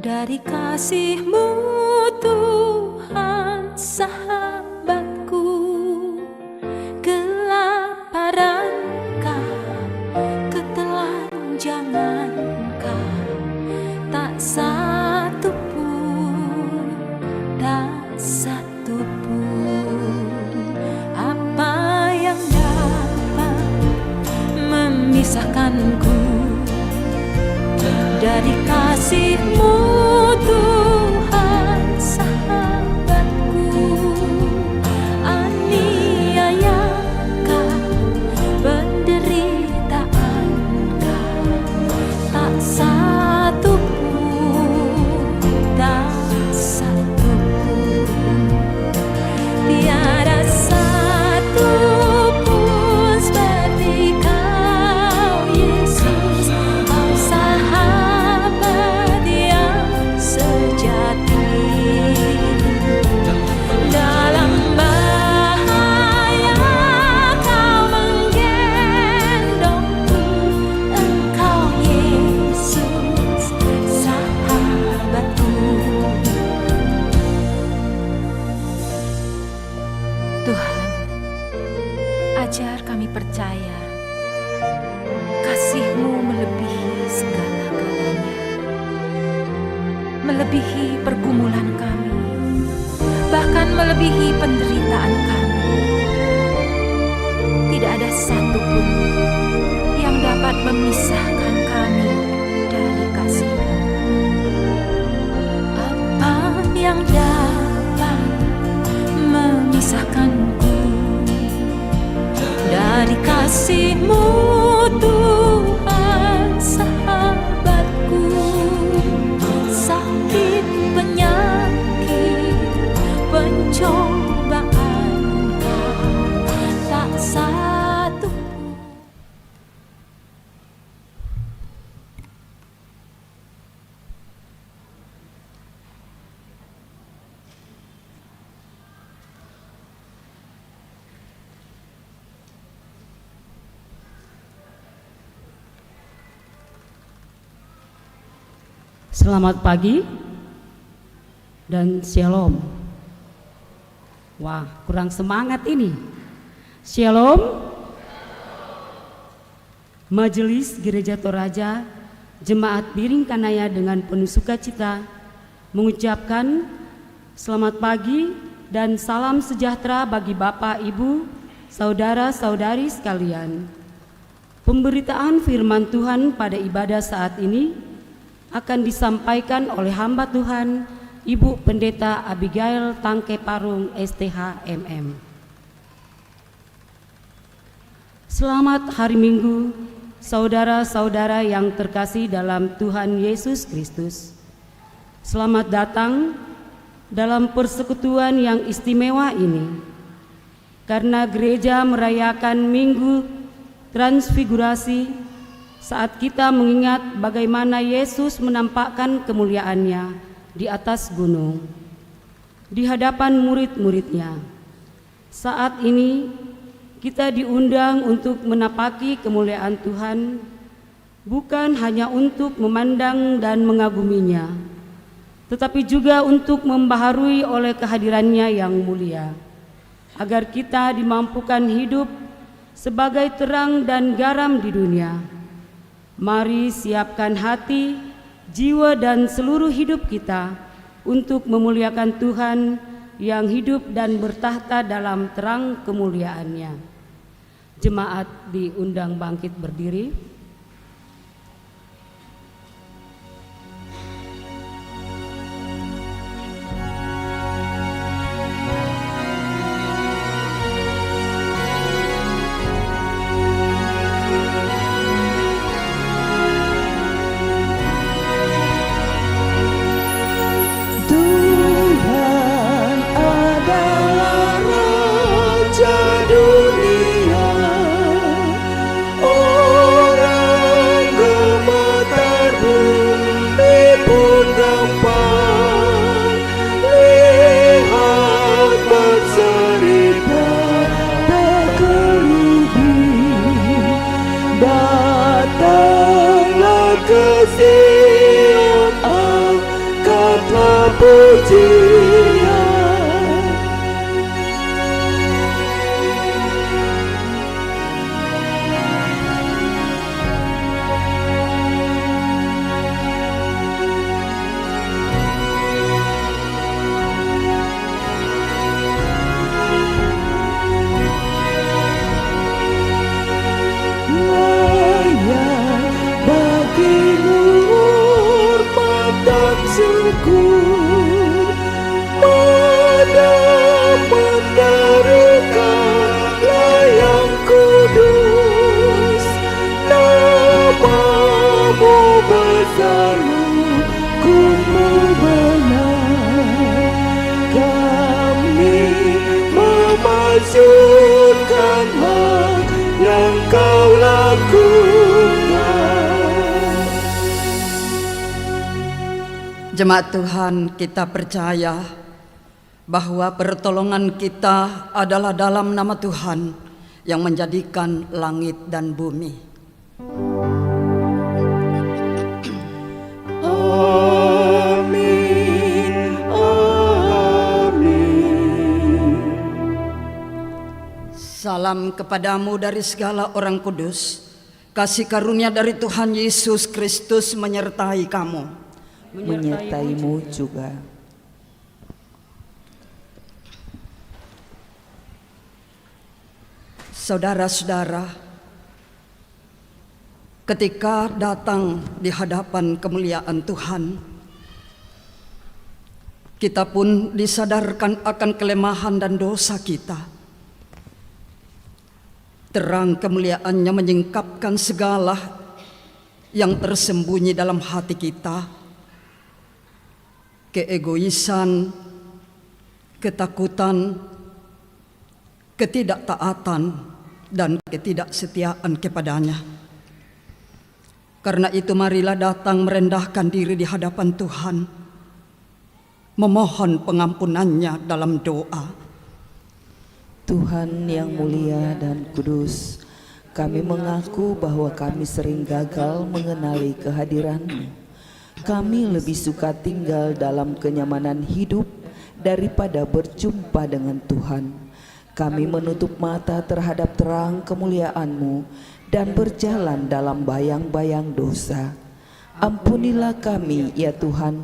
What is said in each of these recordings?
Dari kasih-Mu Tuhan sahabatku, kelaparan-Kah, ketelanjangan-Kah, tak satu pun, tak satu pun. Apa yang dapat memisahkanku dari kasih-Mu Tuhan sahabatku? Aniayakah, penderitaanKah, tak satu pun, tak satu pun. Tiada satu pun seperti Kau Yesus, Kau sahabat yang sejati. Dalam bahaya Kau menggendongku, Engkau Yesus sahabatku. Tuhan, ajar kami percaya kasih-Mu melebihi segala-galanya, melebihi pergumulan kami, bahkan melebihi penderitaan kami. Tidak ada satupun yang dapat memisahkan kami dari kasih-Mu. Apa yang dapat memisahkanku dari kasih-Mu Tuhan sahabatku? Sakit, penyakit, pencobaan-Kah, tak satu. Selamat pagi dan shalom. Wah, kurang semangat ini. Shalom. Majelis Gereja Toraja, Jemaat Biring Kanaya dengan penuh sukacita mengucapkan selamat pagi dan salam sejahtera bagi Bapak, Ibu, saudara-saudari sekalian. Pemberitaan firman Tuhan pada ibadah saat ini akan disampaikan oleh hamba Tuhan Ibu Pendeta Abigail Tangke Parung STH MM. Selamat hari Minggu, saudara-saudara yang terkasih dalam Tuhan Yesus Kristus. Selamat datang dalam persekutuan yang istimewa ini, karena gereja merayakan Minggu Transfigurasi saat kita mengingat bagaimana Yesus menampakkan kemuliaannya di atas gunung di hadapan murid-muridnya. Saat ini kita diundang untuk menapaki kemuliaan Tuhan, bukan hanya untuk memandang dan mengaguminya, tetapi juga untuk membaharui oleh kehadirannya yang mulia, agar kita dimampukan hidup sebagai terang dan garam di dunia. Mari siapkan hati, jiwa dan seluruh hidup kita untuk memuliakan Tuhan yang hidup dan bertahta dalam terang kemuliaannya. Jemaat diundang bangkit berdiri. Orang aku, pada menderukanlah yang kudus, namamu besar, hukummu benar. Kami memaksudkan hak yang kau lakukan. Jemaat Tuhan, kita percaya bahwa pertolongan kita adalah dalam nama Tuhan yang menjadikan langit dan bumi. Amin, amin. Salam kepadamu dari segala orang kudus. Kasih karunia dari Tuhan Yesus Kristus menyertai kamu. Menyertaimu juga. Saudara-saudara, ketika datang di hadapan kemuliaan Tuhan, kita pun disadarkan akan kelemahan dan dosa kita. Terang kemuliaannya menyingkapkan segala yang tersembunyi dalam hati kita. Keegoisan, ketakutan, ketidaktaatan, dan ketidaksetiaan kepadanya. Karena itu marilah datang merendahkan diri di hadapan Tuhan, memohon pengampunannya dalam doa. Tuhan yang mulia dan kudus, kami mengaku bahwa kami sering gagal mengenali kehadiran-Mu. Kami lebih suka tinggal dalam kenyamanan hidup daripada berjumpa dengan Tuhan. Kami menutup mata terhadap terang kemuliaan-Mu dan berjalan dalam bayang-bayang dosa. Ampunilah kami ya Tuhan,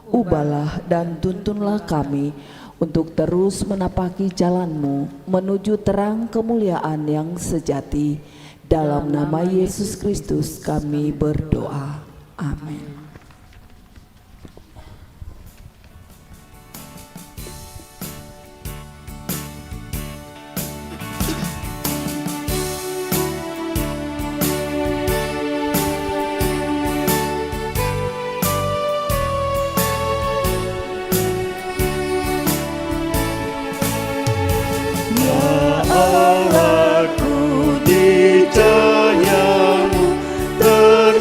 ubahlah dan tuntunlah kami untuk terus menapaki jalan-Mu menuju terang kemuliaan yang sejati. Dalam nama Yesus Kristus kami berdoa. Amin.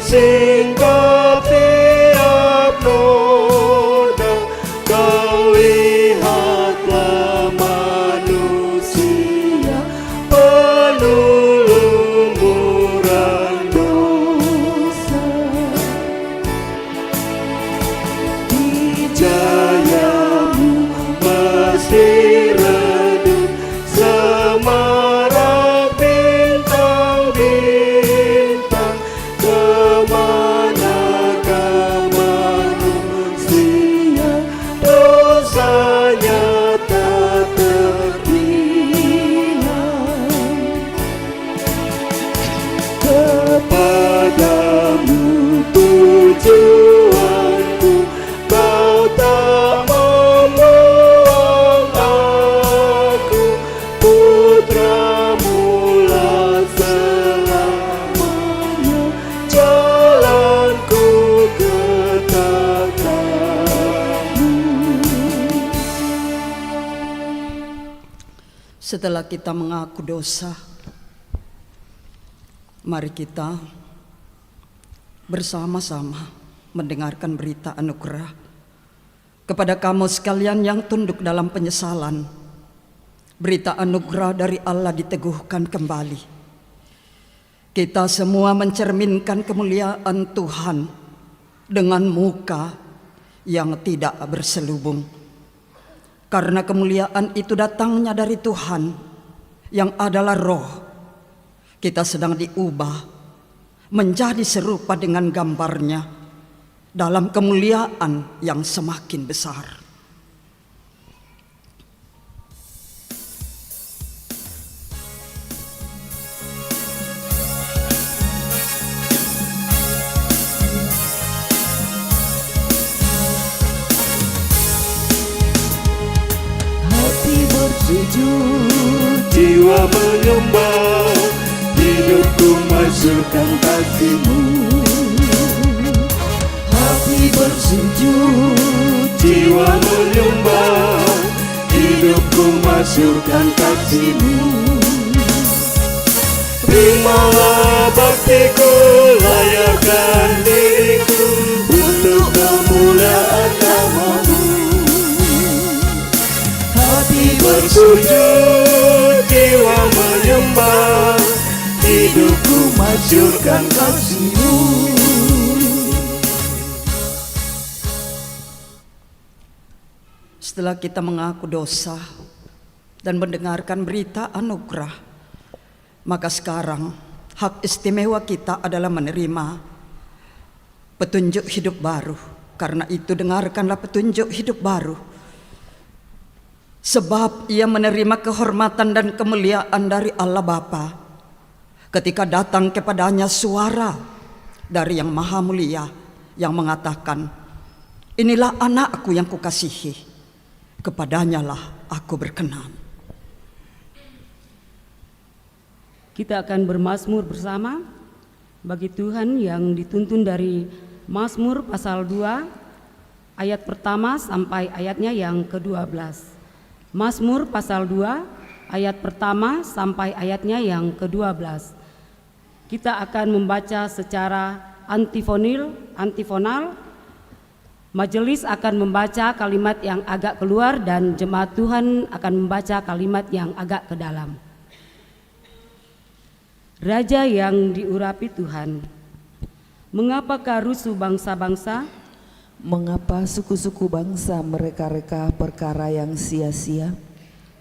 Singkap tiap noda, kau lihatlah manusia penuh lumuran dosa. Hijayamu mesti redup semarak bintang-bintang. Kemanakah manusia dosanya tak terhilang. Kepadamu tujuanku, kau tak membuang aku. Putramu lah selamanya, jalanku kekatakanmu. Setelah kita mengaku dosa, mari kita bersama-sama mendengarkan berita anugerah kepada kamu sekalian yang tunduk dalam penyesalan. Berita anugerah dari Allah diteguhkan kembali. Kita semua mencerminkan kemuliaan Tuhan dengan muka yang tidak berselubung. Karena kemuliaan itu datangnya dari Tuhan yang adalah Roh. Kita sedang diubah menjadi serupa dengan gambarnya dalam kemuliaan yang semakin besar. bersujud, jiwa menyembah, hidupku masyurkan kasih-Mu. hati bersujud, Jiwa menyembah, hidupku masyurkan kasih-Mu. Terimalah baktiku, layakkan diriku untuk kemuliaan nama-Mu. hati Bersujud, jiwa menyembah, hidupku masyurkan kasih-Mu. Setelah kita mengaku dosa dan mendengarkan berita anugerah, maka sekarang hak istimewa kita adalah menerima petunjuk hidup baru. Karena itu dengarkanlah petunjuk hidup baru. Sebab ia menerima kehormatan dan kemuliaan dari Allah Bapa ketika datang kepadanya suara dari Yang Maha Mulia yang mengatakan, "Inilah anakku yang kukasihi, kepadanya lah aku berkenan." Kita akan bermazmur bersama bagi Tuhan yang dituntun dari Mazmur pasal 2 ayat pertama sampai ayatnya yang ke-12. Mazmur pasal 2 ayat pertama sampai ayatnya yang ke-12. Kita akan membaca secara antifonal. Majelis akan membaca kalimat yang agak keluar dan jemaat Tuhan akan membaca kalimat yang agak ke dalam. Raja yang diurapi Tuhan, mengapakah rusuh bangsa-bangsa? Mengapa suku-suku bangsa mereka-reka perkara yang sia-sia?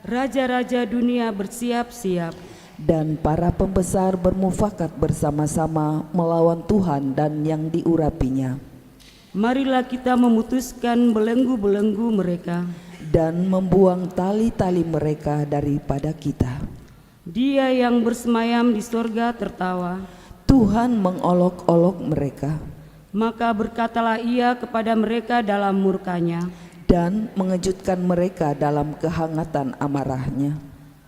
Raja-raja dunia bersiap-siap, Dan para pembesar bermufakat bersama-sama melawan Tuhan dan yang diurapinya, marilah kita memutuskan belenggu-belenggu mereka. dan membuang tali-tali mereka daripada kita. Dia yang bersemayam di sorga tertawa, Tuhan mengolok-olok mereka maka berkatalah ia kepada mereka dalam murkanya, dan mengejutkan mereka dalam kehangatan amarahnya.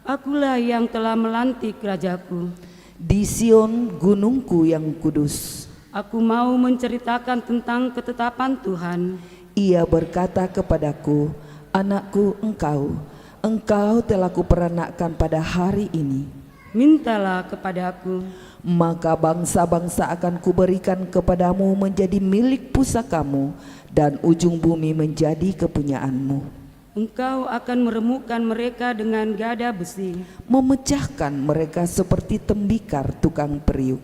akulah yang telah melantik rajaku. Di Sion gunungku yang kudus, Aku mau menceritakan tentang ketetapan Tuhan. ia berkata kepadaku, "Anakku, engkau telah kuperanakkan pada hari ini. Mintalah kepadaku, Maka bangsa-bangsa akan kuberikan kepadamu menjadi milik pusakamu, dan ujung bumi menjadi kepunyaanmu. engkau akan meremukkan mereka dengan gada besi. Memecahkan mereka seperti tembikar tukang periuk.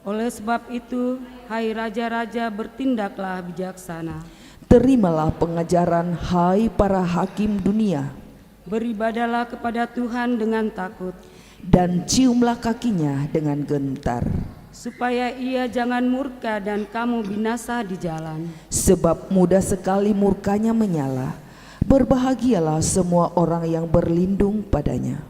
Oleh sebab itu, hai raja-raja, bertindaklah bijaksana. Terimalah pengajaran, hai para hakim dunia, Beribadalah kepada Tuhan dengan takut, dan ciumlah kakinya dengan gentar. supaya ia jangan murka dan kamu binasa di jalan. Sebab mudah sekali murkanya menyala. Berbahagialah semua orang yang berlindung padanya."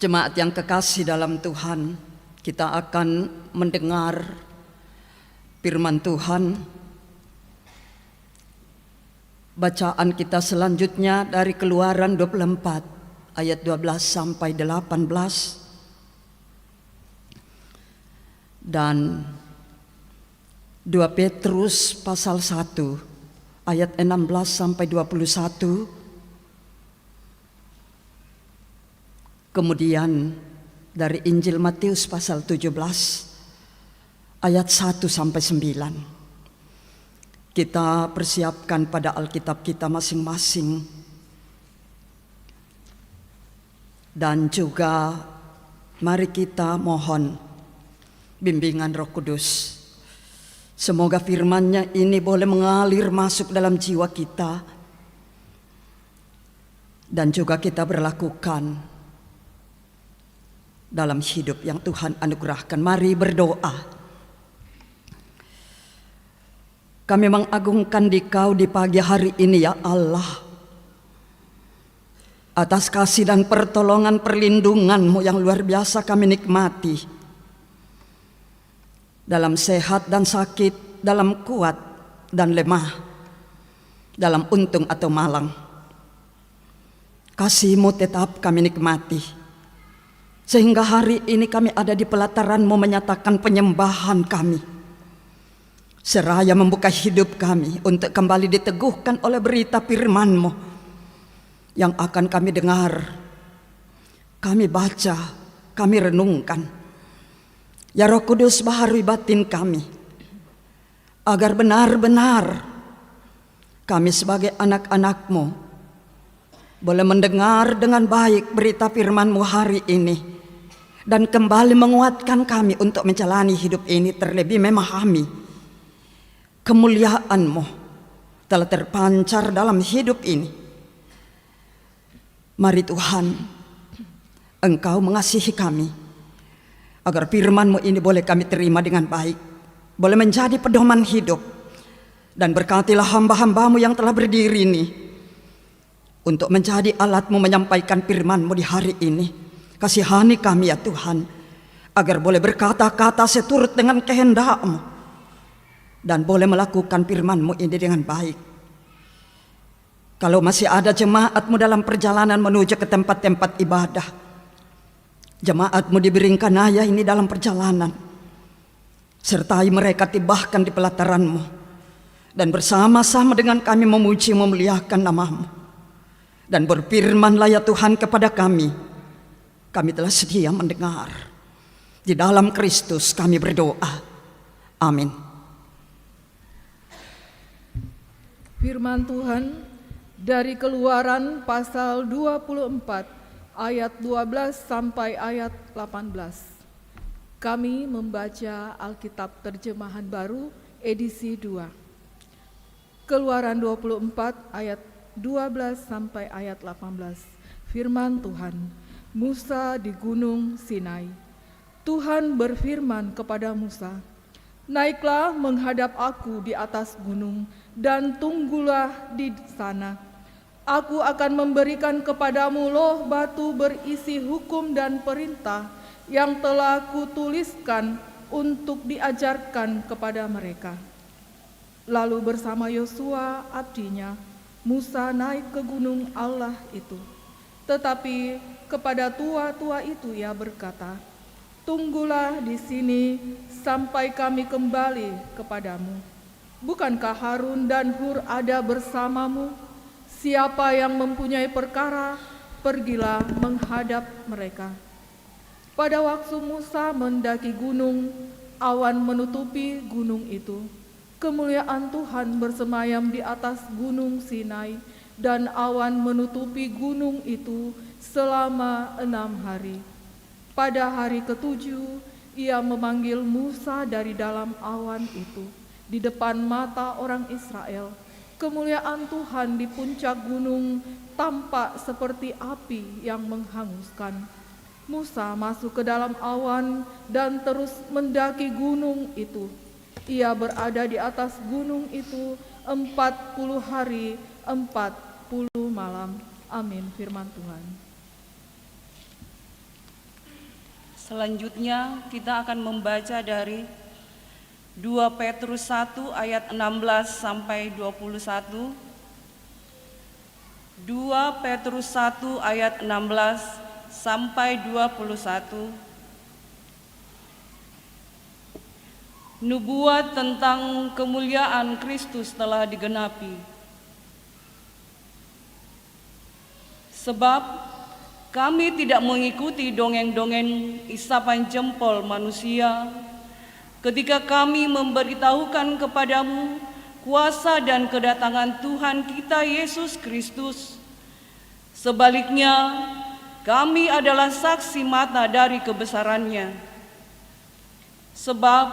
Jemaat yang kekasih dalam Tuhan, kita akan mendengar firman Tuhan. Bacaan kita selanjutnya dari Keluaran 24 ayat 12 sampai 18 dan 2 Petrus pasal 1 ayat 16 sampai 21. Kemudian dari Injil Matius pasal 17 ayat 1 sampai 9. Kita persiapkan pada Alkitab kita masing-masing. Dan juga mari kita mohon bimbingan Roh Kudus. Semoga firman-Nya ini boleh mengalir masuk dalam jiwa kita. Dan juga kita berlakukan dalam hidup yang Tuhan anugerahkan. Mari berdoa. Kami mengagungkan Dikau di pagi hari ini ya Allah, atas kasih dan pertolongan perlindungan-Mu yang luar biasa kami nikmati. Dalam sehat dan sakit, dalam kuat dan lemah, dalam untung atau malang, kasih-Mu tetap kami nikmati. Sehingga hari ini kami ada di pelataran-Mu menyatakan penyembahan kami, seraya membuka hidup kami untuk kembali diteguhkan oleh berita firman-Mu yang akan kami dengar, kami baca, kami renungkan. Ya Roh Kudus, baharui batin kami, agar benar-benar kami sebagai anak-anak-Mu boleh mendengar dengan baik berita firman-Mu hari ini, dan kembali menguatkan kami untuk menjalani hidup ini, terlebih memahami kemuliaan-Mu telah terpancar dalam hidup ini. Mari Tuhan, Engkau mengasihi kami, agar firman-Mu ini boleh kami terima dengan baik, boleh menjadi pedoman hidup. Dan berkatilah hamba-hamba-Mu yang telah berdiri ini untuk menjadi alat-Mu menyampaikan firman-Mu di hari ini. Kasihani kami ya Tuhan, agar boleh berkata-kata seturut dengan kehendak-Mu dan boleh melakukan firman-Mu ini dengan baik. Kalau masih ada jemaat-Mu dalam perjalanan menuju ke tempat-tempat ibadah, jemaat-Mu di Biringkanaya ini dalam perjalanan, sertai mereka tibahkan di pelataran-Mu, dan bersama-sama dengan kami memuji memuliakan nama-Mu. Dan berfirmanlah ya Tuhan kepada kami telah sedia mendengar. Di dalam Kristus kami berdoa. Amin. Firman Tuhan dari Keluaran pasal 24 ayat 12 sampai ayat 18. Kami membaca Alkitab Terjemahan Baru edisi 2. Keluaran 24 ayat 12 sampai ayat 18. Firman Tuhan. Musa di Gunung Sinai. Tuhan berfirman kepada Musa, "Naiklah menghadap aku di atas gunung, dan tunggulah di sana. Aku akan memberikan kepadamu loh batu berisi hukum dan perintah yang telah kutuliskan untuk diajarkan kepada mereka." Lalu bersama Yosua abdinya, Musa naik ke gunung Allah itu. Tetapi kepada tua-tua itu ia berkata, "Tunggulah di sini sampai kami kembali kepadamu. Bukankah Harun dan Hur ada bersamamu? Siapa yang mempunyai perkara, pergilah menghadap mereka." Pada waktu Musa mendaki gunung, awan menutupi gunung itu. Kemuliaan Tuhan bersemayam di atas gunung Sinai, dan awan menutupi gunung itu selama 6 hari. Pada hari ke-7, ia memanggil Musa dari dalam awan itu. Di depan mata orang Israel, kemuliaan Tuhan di puncak gunung tampak seperti api yang menghanguskan. Musa masuk ke dalam awan dan terus mendaki gunung itu. Ia berada di atas gunung itu 40 hari, 40 malam. Amin. Firman Tuhan. Selanjutnya kita akan membaca dari 2 Petrus 1 ayat 16 sampai 21. 2 Petrus 1 ayat 16 sampai 21. Nubuat tentang kemuliaan Kristus telah digenapi. Sebab kami tidak mengikuti dongeng-dongeng isapan jempol manusia ketika kami memberitahukan kepadamu kuasa dan kedatangan Tuhan kita Yesus Kristus. Sebaliknya, kami adalah saksi mata dari kebesarannya. Sebab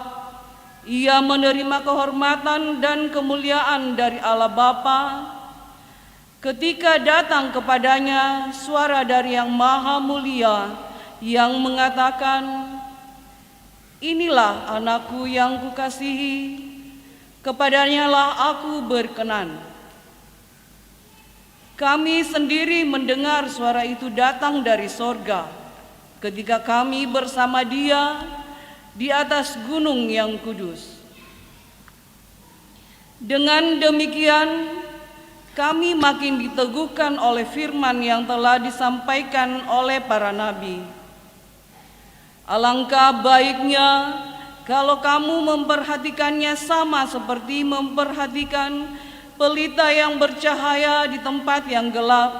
Ia menerima kehormatan dan kemuliaan dari Allah Bapa ketika datang kepadanya suara dari Yang Maha Mulia yang mengatakan, "Inilah anakku yang kukasihi, kepadanya lah aku berkenan." Kami sendiri mendengar suara itu datang dari sorga ketika kami bersama Dia di atas gunung yang kudus. Dengan demikian, kami makin diteguhkan oleh firman yang telah disampaikan oleh para nabi. Alangkah baiknya kalau kamu memperhatikannya sama seperti memperhatikan pelita yang bercahaya di tempat yang gelap,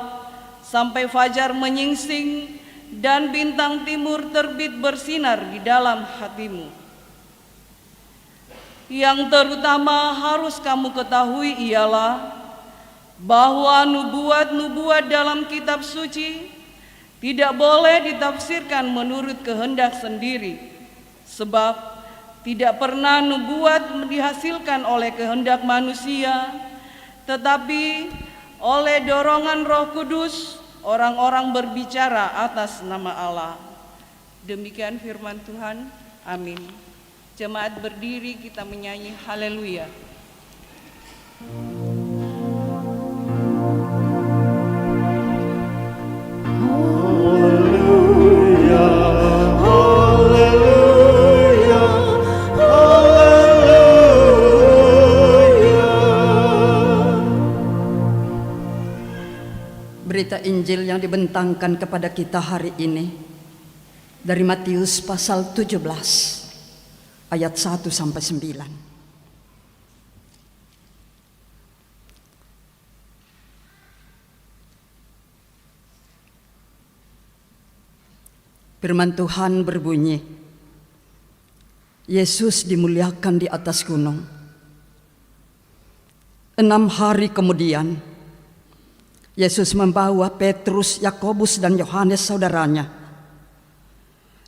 sampai fajar menyingsing dan bintang timur terbit bersinar di dalam hatimu. Yang terutama harus kamu ketahui ialah bahwa nubuat-nubuat dalam kitab suci tidak boleh ditafsirkan menurut kehendak sendiri, sebab tidak pernah nubuat dihasilkan oleh kehendak manusia, tetapi oleh dorongan Roh Kudus orang-orang berbicara atas nama Allah. Demikian firman Tuhan. Amin. Jemaat berdiri, kita menyanyi haleluya. Berita Injil yang dibentangkan kepada kita hari ini dari Matius pasal 17 ayat 1 sampai 9. Firman Tuhan berbunyi, Yesus dimuliakan di atas gunung. 6 hari kemudian, Yesus membawa Petrus, Yakobus, dan Yohanes saudaranya,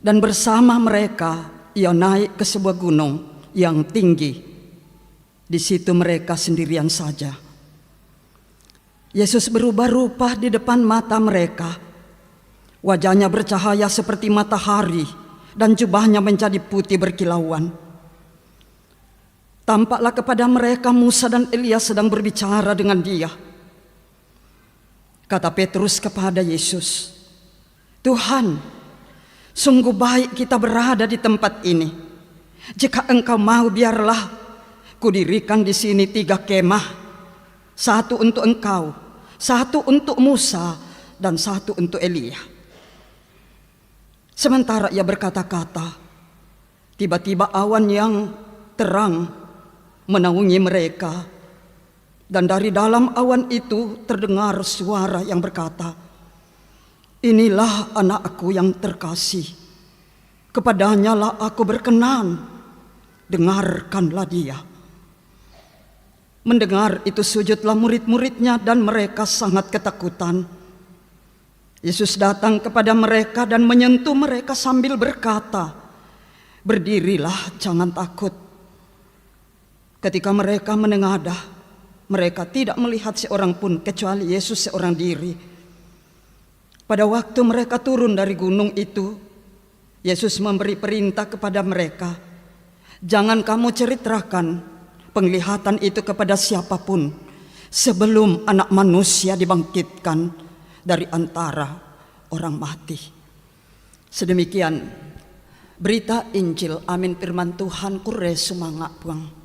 dan bersama mereka Ia naik ke sebuah gunung yang tinggi. Di situ mereka sendirian saja. Yesus berubah rupa di depan mata mereka. Wajahnya bercahaya seperti matahari dan jubahnya menjadi putih berkilauan. Tampaklah kepada mereka Musa dan Elia sedang berbicara dengan Dia. Kata Petrus kepada Yesus, "Tuhan, sungguh baik kita berada di tempat ini. Jika Engkau mau, biarlah kudirikan di sini 3 kemah, 1 untuk Engkau, 1 untuk Musa, dan 1 untuk Elia." Sementara ia berkata-kata, tiba-tiba awan yang terang menaungi mereka. Dan dari dalam awan itu terdengar suara yang berkata, "Inilah anakku yang terkasih, kepadanya lah aku berkenan, dengarkanlah dia." Mendengar itu sujudlah murid-muridnya dan mereka sangat ketakutan. Yesus datang kepada mereka dan menyentuh mereka sambil berkata, "Berdirilah, jangan takut." Ketika mereka menengadah, mereka tidak melihat seorang pun kecuali Yesus seorang diri. Pada waktu mereka turun dari gunung itu, Yesus memberi perintah kepada mereka, "Jangan kamu ceritakan penglihatan itu kepada siapapun sebelum Anak Manusia dibangkitkan dari antara orang mati." Sedemikian Berita Injil, amin firman Tuhan, kure sumangak puang.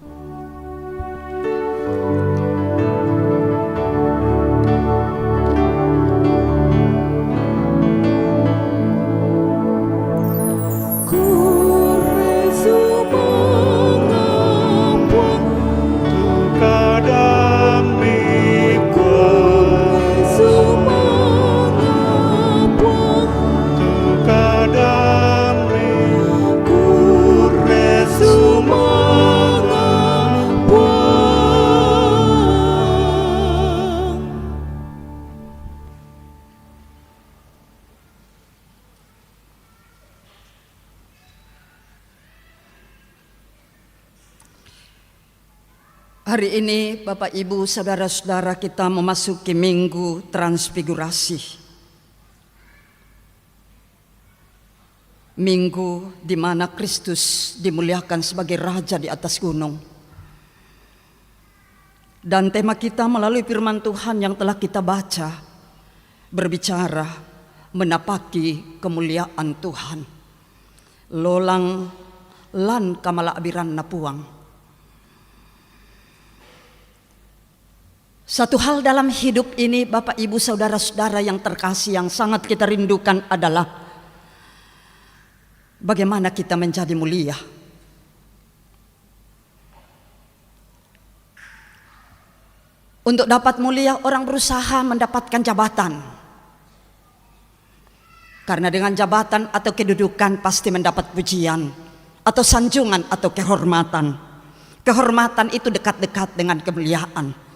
Hari ini Bapak Ibu Saudara-saudara kita memasuki Minggu Transfigurasi. Minggu di mana Kristus dimuliakan sebagai Raja di atas gunung. Dan tema kita melalui firman Tuhan yang telah kita baca berbicara menapaki kemuliaan Tuhan. Lolang lan kamala abiran napuang. Satu hal dalam hidup ini Bapak Ibu Saudara-saudara yang terkasih yang sangat kita rindukan adalah bagaimana kita menjadi mulia. Untuk dapat mulia orang berusaha mendapatkan jabatan. Karena dengan jabatan atau kedudukan pasti mendapat pujian atau sanjungan atau kehormatan. Kehormatan itu dekat-dekat dengan kemuliaan.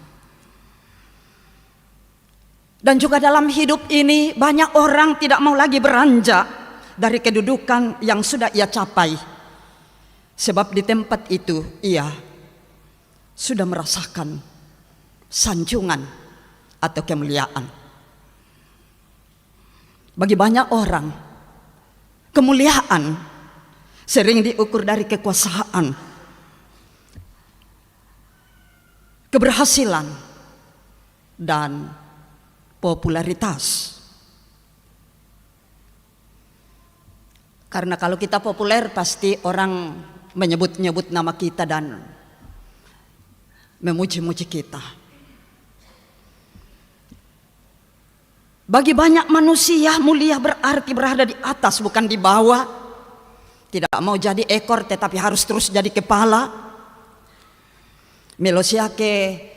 Dan juga dalam hidup ini banyak orang tidak mau lagi beranjak dari kedudukan yang sudah ia capai. Sebab di tempat itu ia sudah merasakan sanjungan atau kemuliaan. Bagi banyak orang, kemuliaan sering diukur dari kekuasaan, keberhasilan, dan popularitas. Karena kalau kita populer pasti orang menyebut-nyebut nama kita dan memuji-muji kita. Bagi banyak manusia mulia berarti berada di atas bukan di bawah. Tidak mau jadi ekor tetapi harus terus jadi kepala. Melosiake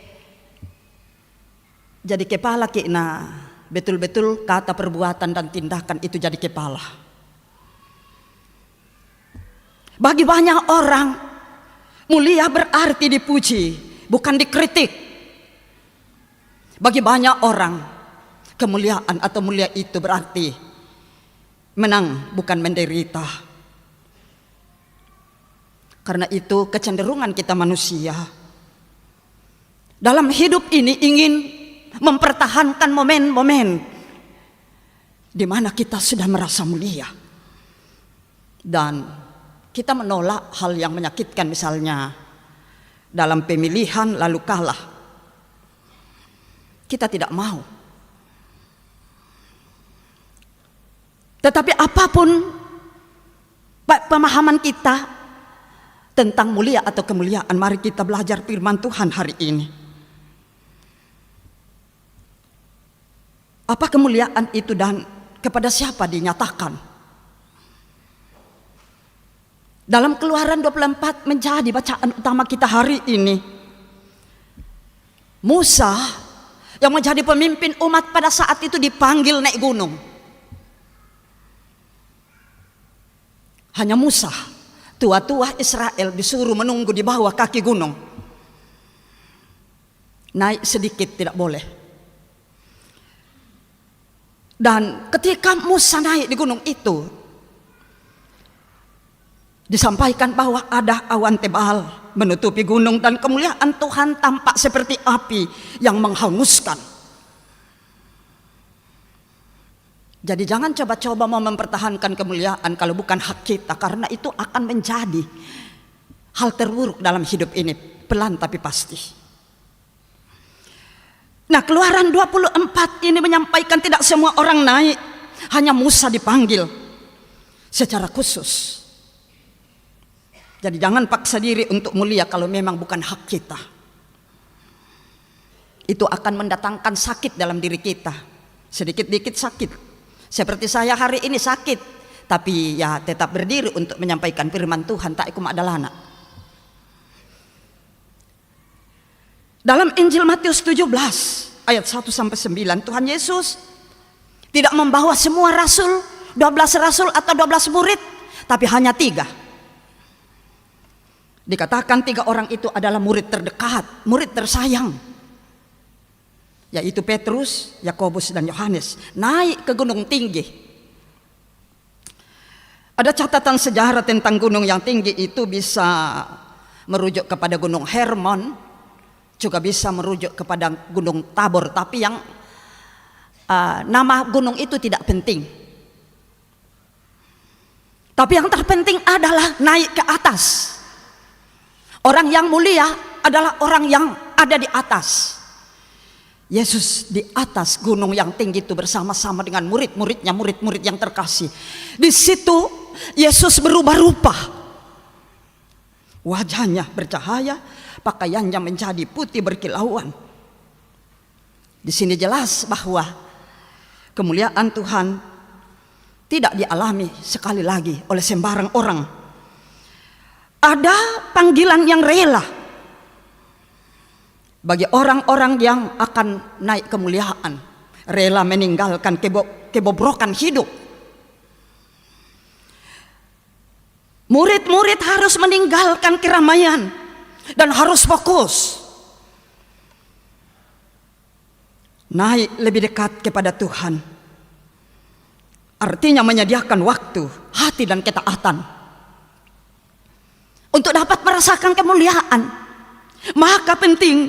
jadi kepala kina betul-betul kata perbuatan dan tindakan itu jadi kepala. Bagi banyak orang mulia berarti dipuji bukan dikritik. Bagi banyak orang kemuliaan atau mulia itu berarti menang bukan menderita. Karena itu kecenderungan kita manusia dalam hidup ini ingin mempertahankan momen-momen di mana kita sudah merasa mulia. Dan kita menolak hal yang menyakitkan, misalnya dalam pemilihan lalu kalah. Kita tidak mau. Tetapi apapun pemahaman kita tentang mulia atau kemuliaan, mari kita belajar firman Tuhan hari ini. Apa kemuliaan itu dan kepada siapa dinyatakan? Dalam Keluaran 24 menjadi bacaan utama kita hari ini. Musa yang menjadi pemimpin umat pada saat itu dipanggil naik gunung. Hanya Musa, tua-tua Israel disuruh menunggu di bawah kaki gunung. Naik sedikit tidak boleh. Dan ketika Musa naik di gunung itu, disampaikan bahwa ada awan tebal menutupi gunung dan kemuliaan Tuhan tampak seperti api yang menghanguskan. Jadi jangan coba-coba mau mempertahankan kemuliaan kalau bukan hak kita, karena itu akan menjadi hal terburuk dalam hidup ini, pelan tapi pasti. Nah, Keluaran 24 ini menyampaikan tidak semua orang naik, hanya Musa dipanggil secara khusus. Jadi jangan paksa diri untuk mulia kalau memang bukan hak kita. Itu akan mendatangkan sakit dalam diri kita. Sedikit-dikit sakit. Seperti saya hari ini sakit, tapi ya tetap berdiri untuk menyampaikan firman Tuhan. Tak ikum adalana. Dalam Injil Matius 17 ayat 1-9, Tuhan Yesus tidak membawa semua rasul, 12 rasul atau 12 murid, tapi hanya 3. Dikatakan 3 orang itu adalah murid terdekat, murid tersayang, yaitu Petrus, Yakobus, dan Yohanes, naik ke gunung tinggi. Ada catatan sejarah tentang gunung yang tinggi itu, bisa merujuk kepada gunung Hermon, juga bisa merujuk kepada gunung Tabor, tapi yang nama gunung itu tidak penting. Tapi yang terpenting adalah naik ke atas. Orang yang mulia adalah orang yang ada di atas. Yesus di atas gunung yang tinggi itu bersama-sama dengan murid-muridnya, murid-murid yang terkasih. Di situ Yesus berubah rupa. Wajahnya bercahaya, pakaiannya menjadi putih berkilauan. Di sini jelas bahwa kemuliaan Tuhan tidak dialami sekali lagi oleh sembarang orang. Ada panggilan yang rela bagi orang-orang yang akan naik kemuliaan, rela meninggalkan kebobrokan hidup. Murid-murid harus meninggalkan keramaian dan harus fokus naik lebih dekat kepada Tuhan. Artinya menyediakan waktu, hati, dan ketaatan untuk dapat merasakan kemuliaan. Maka penting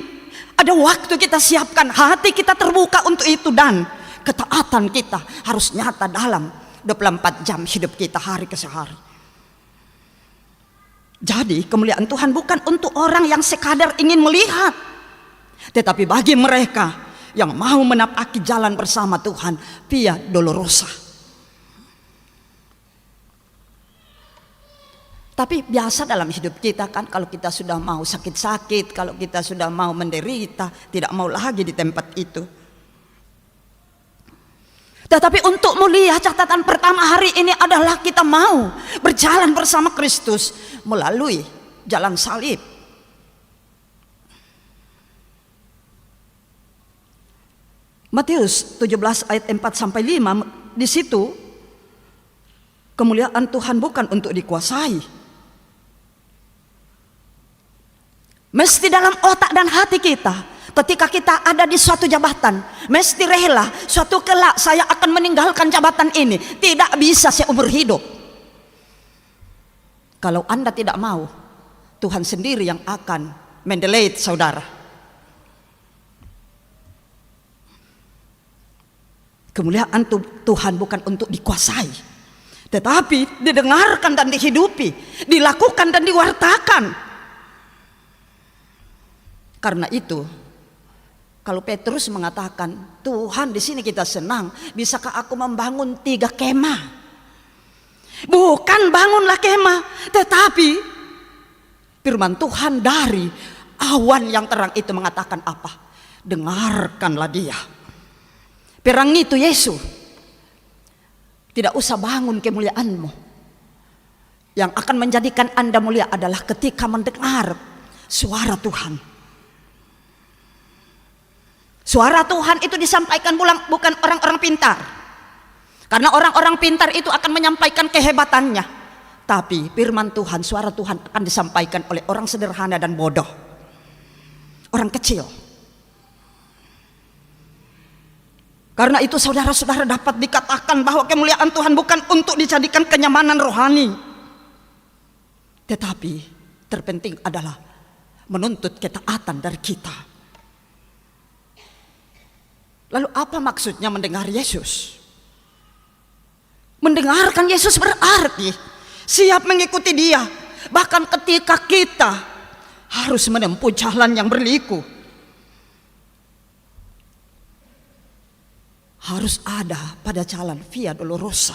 ada waktu kita siapkan, hati kita terbuka untuk itu, dan ketaatan kita harus nyata dalam 24 jam hidup kita hari ke hari. Jadi kemuliaan Tuhan bukan untuk orang yang sekadar ingin melihat, tetapi bagi mereka yang mau menapaki jalan bersama Tuhan, via dolorosa. Tapi biasa dalam hidup kita kan, kalau kita sudah mau sakit-sakit, kalau kita sudah mau menderita, tidak mau lagi di tempat itu. Tetapi untuk mulia, catatan pertama hari ini adalah kita mau berjalan bersama Kristus melalui jalan salib. Matius 17 ayat 4-5, di situ kemuliaan Tuhan bukan untuk dikuasai. Mesti dalam otak dan hati kita, ketika kita ada di suatu jabatan, mesti rela suatu kelak saya akan meninggalkan jabatan ini. Tidak bisa seumur hidup. Kalau Anda tidak mau, Tuhan sendiri yang akan mendelete saudara. Kemuliaan Tuhan bukan untuk dikuasai, tetapi didengarkan dan dihidupi, dilakukan dan diwartakan. Karena itu, kalau Petrus mengatakan, Tuhan di sini kita senang, bisakah aku membangun 3 kemah? Bukan bangunlah kemah, tetapi firman Tuhan dari awan yang terang itu mengatakan apa? Dengarkanlah dia. Perang itu Yesus, tidak usah bangun kemuliaanmu. Yang akan menjadikan Anda mulia adalah ketika mendengar suara Tuhan. Suara Tuhan itu disampaikan bukan orang-orang pintar. Karena orang-orang pintar itu akan menyampaikan kehebatannya. Tapi firman Tuhan, suara Tuhan akan disampaikan oleh orang sederhana dan bodoh. Orang kecil. Karena itu saudara-saudara dapat dikatakan bahwa kemuliaan Tuhan bukan untuk dijadikan kenyamanan rohani. Tetapi terpenting adalah menuntut ketaatan dari kita. Lalu apa maksudnya mendengar Yesus? Mendengarkan Yesus berarti siap mengikuti dia. Bahkan ketika kita harus menempuh jalan yang berliku, harus ada pada jalan via dolorosa.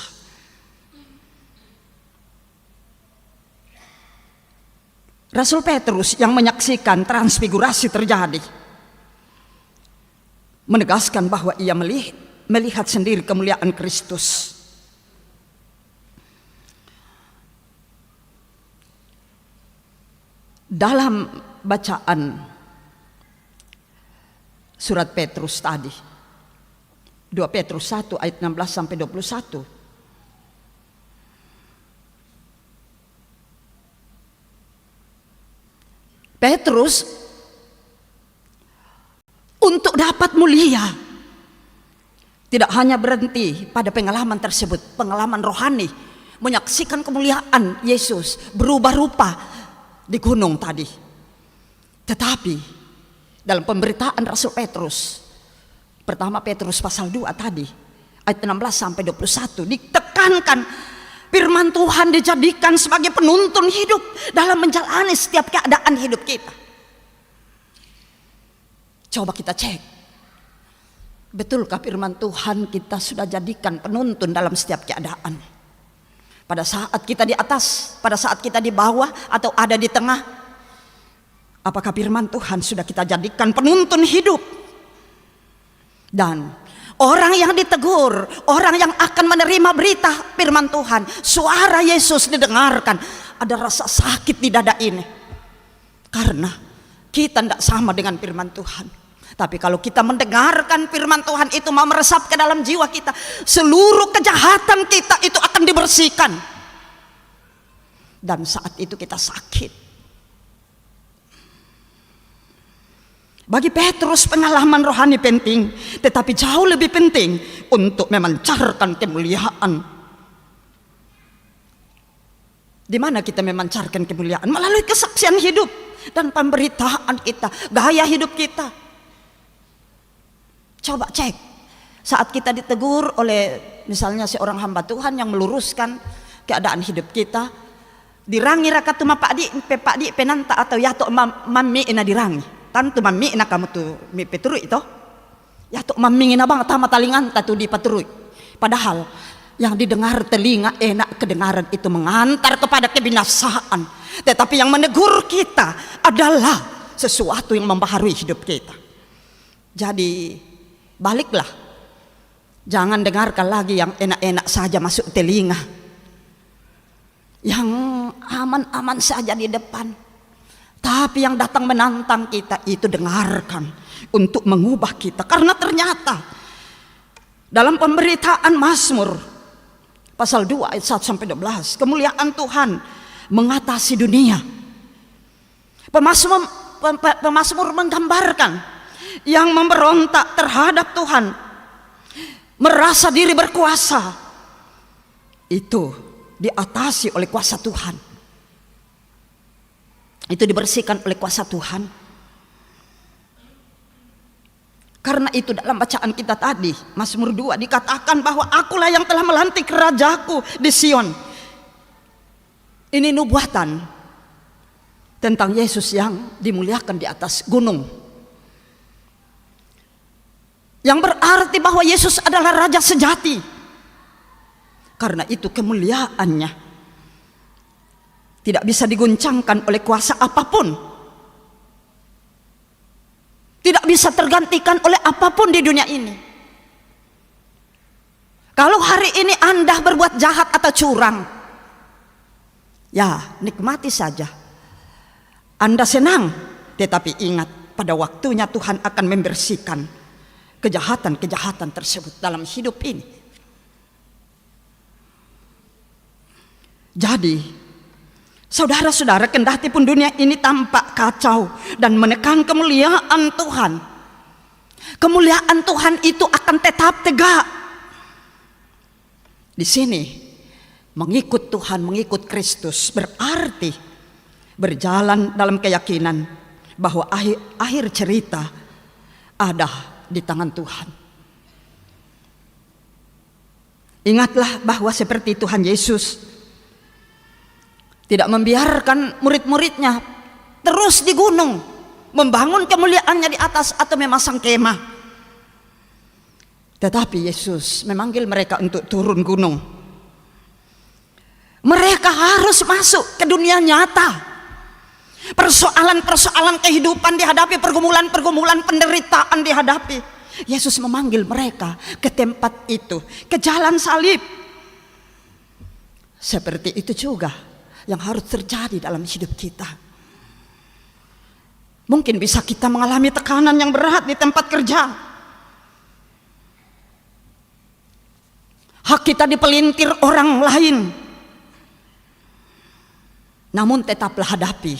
Rasul Petrus yang menyaksikan transfigurasi terjadi menegaskan bahwa ia melihat sendiri kemuliaan Kristus. Dalam bacaan surat Petrus tadi, 2 Petrus 1 ayat 16 sampai 21. Petrus untuk dapat mulia tidak hanya berhenti pada pengalaman tersebut, pengalaman rohani, menyaksikan kemuliaan Yesus berubah rupa di gunung tadi. Tetapi dalam pemberitaan Rasul Petrus, pertama Petrus pasal 2 tadi, ayat 16 sampai 21, ditekankan firman Tuhan dijadikan sebagai penuntun hidup dalam menjalani setiap keadaan hidup kita. Coba kita cek, betulkah firman Tuhan kita sudah jadikan penuntun dalam setiap keadaan? Pada saat kita di atas, pada saat kita di bawah, atau ada di tengah, apakah firman Tuhan sudah kita jadikan penuntun hidup? Dan orang yang ditegur, orang yang akan menerima berita firman Tuhan, suara Yesus didengarkan, ada rasa sakit di dada ini. Karena kita tidak sama dengan firman Tuhan. Tapi kalau kita mendengarkan firman Tuhan itu mau meresap ke dalam jiwa kita, seluruh kejahatan kita itu akan dibersihkan. Dan saat itu kita sakit. Bagi Petrus pengalaman rohani penting, tetapi jauh lebih penting untuk memancarkan kemuliaan. Di mana kita memancarkan kemuliaan? Melalui kesaksian hidup dan pemberitaan kita, gaya hidup kita. Coba cek, saat kita ditegur oleh misalnya seorang hamba Tuhan yang meluruskan keadaan hidup kita, dirangi rakatu pakdi penanta atau yato mami ina dirangi. Tantu mami ina kamu tu mi peturui itu, yato mami ina bang tama talingan tatu di paturui. Padahal yang didengar telinga enak kedengaran itu mengantar kepada kebinasaan. Tetapi yang menegur kita adalah sesuatu yang membaharui hidup kita. Jadi baliklah, jangan dengarkan lagi yang enak-enak saja masuk telinga, yang aman-aman saja di depan. Tapi yang datang menantang kita itu dengarkan untuk mengubah kita. Karena ternyata dalam pemberitaan Mazmur pasal 2 ayat 1 sampai 12, kemuliaan Tuhan mengatasi dunia. Pemazmur menggambarkan yang memberontak terhadap Tuhan, merasa diri berkuasa, itu diatasi oleh kuasa Tuhan, itu dibersihkan oleh kuasa Tuhan. Karena itu dalam bacaan kita tadi Mazmur 2 dikatakan bahwa akulah yang telah melantik rajaku di Sion. Ini nubuatan tentang Yesus yang dimuliakan di atas gunung, yang berarti bahwa Yesus adalah Raja sejati. Karena itu kemuliaannya tidak bisa diguncangkan oleh kuasa apapun, tidak bisa tergantikan oleh apapun di dunia ini. Kalau hari ini Anda berbuat jahat atau curang, ya nikmati saja, Anda senang. Tetapi ingat, pada waktunya Tuhan akan membersihkan kejahatan-kejahatan tersebut dalam hidup ini. Jadi, saudara-saudara, kendati pun dunia ini tampak kacau dan menekan kemuliaan Tuhan, kemuliaan Tuhan itu akan tetap tegak. Di sini, mengikut Tuhan, mengikut Kristus berarti berjalan dalam keyakinan bahwa akhir cerita ada di tangan Tuhan. Ingatlah bahwa seperti Tuhan Yesus tidak membiarkan murid-muridnya terus di gunung membangun kemuliaannya di atas atau memasang kemah. Tetapi Yesus memanggil mereka untuk turun gunung. Mereka harus masuk ke dunia nyata. persoalan-persoalan kehidupan dihadapi, pergumulan-pergumulan penderitaan dihadapi. Yesus memanggil mereka ke tempat itu, ke jalan salib. Seperti itu juga yang harus terjadi dalam hidup kita. Mungkin bisa kita mengalami tekanan yang berat di tempat kerja. Hak kita dipelintir orang lain. Namun tetaplah hadapi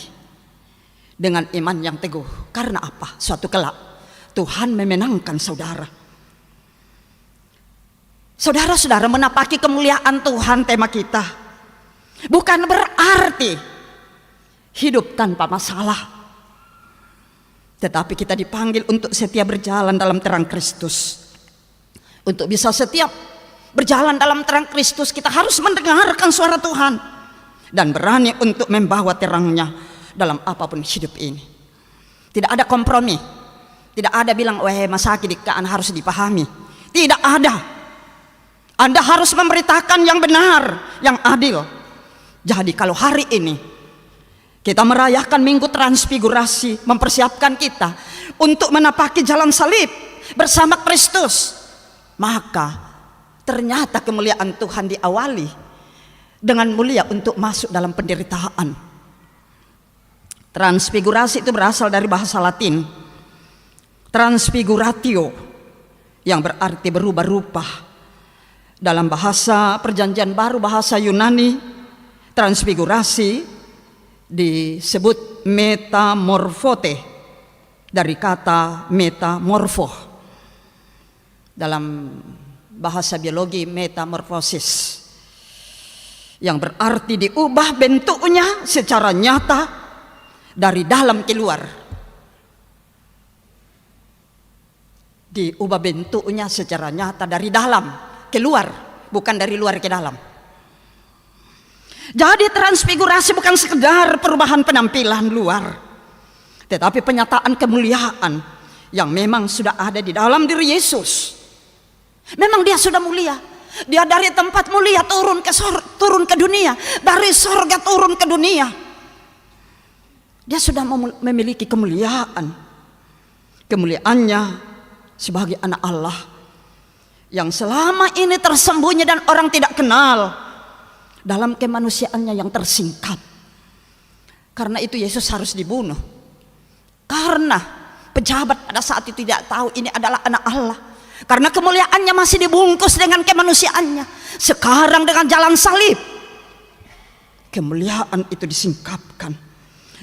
dengan iman yang teguh. Karena apa? Suatu kelak Tuhan memenangkan saudara. Saudara-saudara, menapaki kemuliaan Tuhan tema kita bukan berarti hidup tanpa masalah, tetapi kita dipanggil untuk setia berjalan dalam terang Kristus. Untuk bisa setia berjalan dalam terang Kristus, kita harus mendengarkan suara Tuhan dan berani untuk membawa terangnya dalam apapun hidup ini. Tidak ada kompromi, tidak ada bilang masa keadilan harus dipahami. Tidak ada. Anda harus memberitakan yang benar, yang adil. Jadi kalau hari ini kita merayakan Minggu Transfigurasi, mempersiapkan kita untuk menapaki jalan salib bersama Kristus, maka ternyata kemuliaan Tuhan diawali dengan mulia untuk masuk dalam penderitaan. Transfigurasi itu berasal dari bahasa Latin transfiguratio, yang berarti berubah rupa. Dalam bahasa Perjanjian Baru, bahasa Yunani, transfigurasi disebut metamorfote, dari kata metamorfo. Dalam bahasa biologi, metamorfosis, yang berarti diubah bentuknya secara nyata dari dalam keluar. Diubah bentuknya secara nyata dari dalam keluar, bukan dari luar ke dalam. Jadi transfigurasi bukan sekedar perubahan penampilan luar, tetapi penyataan kemuliaan yang memang sudah ada di dalam diri Yesus. Memang dia sudah mulia. Dia dari tempat mulia turun ke dunia, dari sorga turun ke dunia. Dia sudah memiliki kemuliaan. Kemuliaannya sebagai anak Allah yang selama ini tersembunyi dan orang tidak kenal, dalam kemanusiaannya yang tersingkap. Karena itu Yesus harus dibunuh, karena pejabat pada saat itu tidak tahu ini adalah anak Allah. Karena kemuliaannya masih dibungkus dengan kemanusiaannya. Sekarang dengan jalan salib, kemuliaan itu disingkapkan.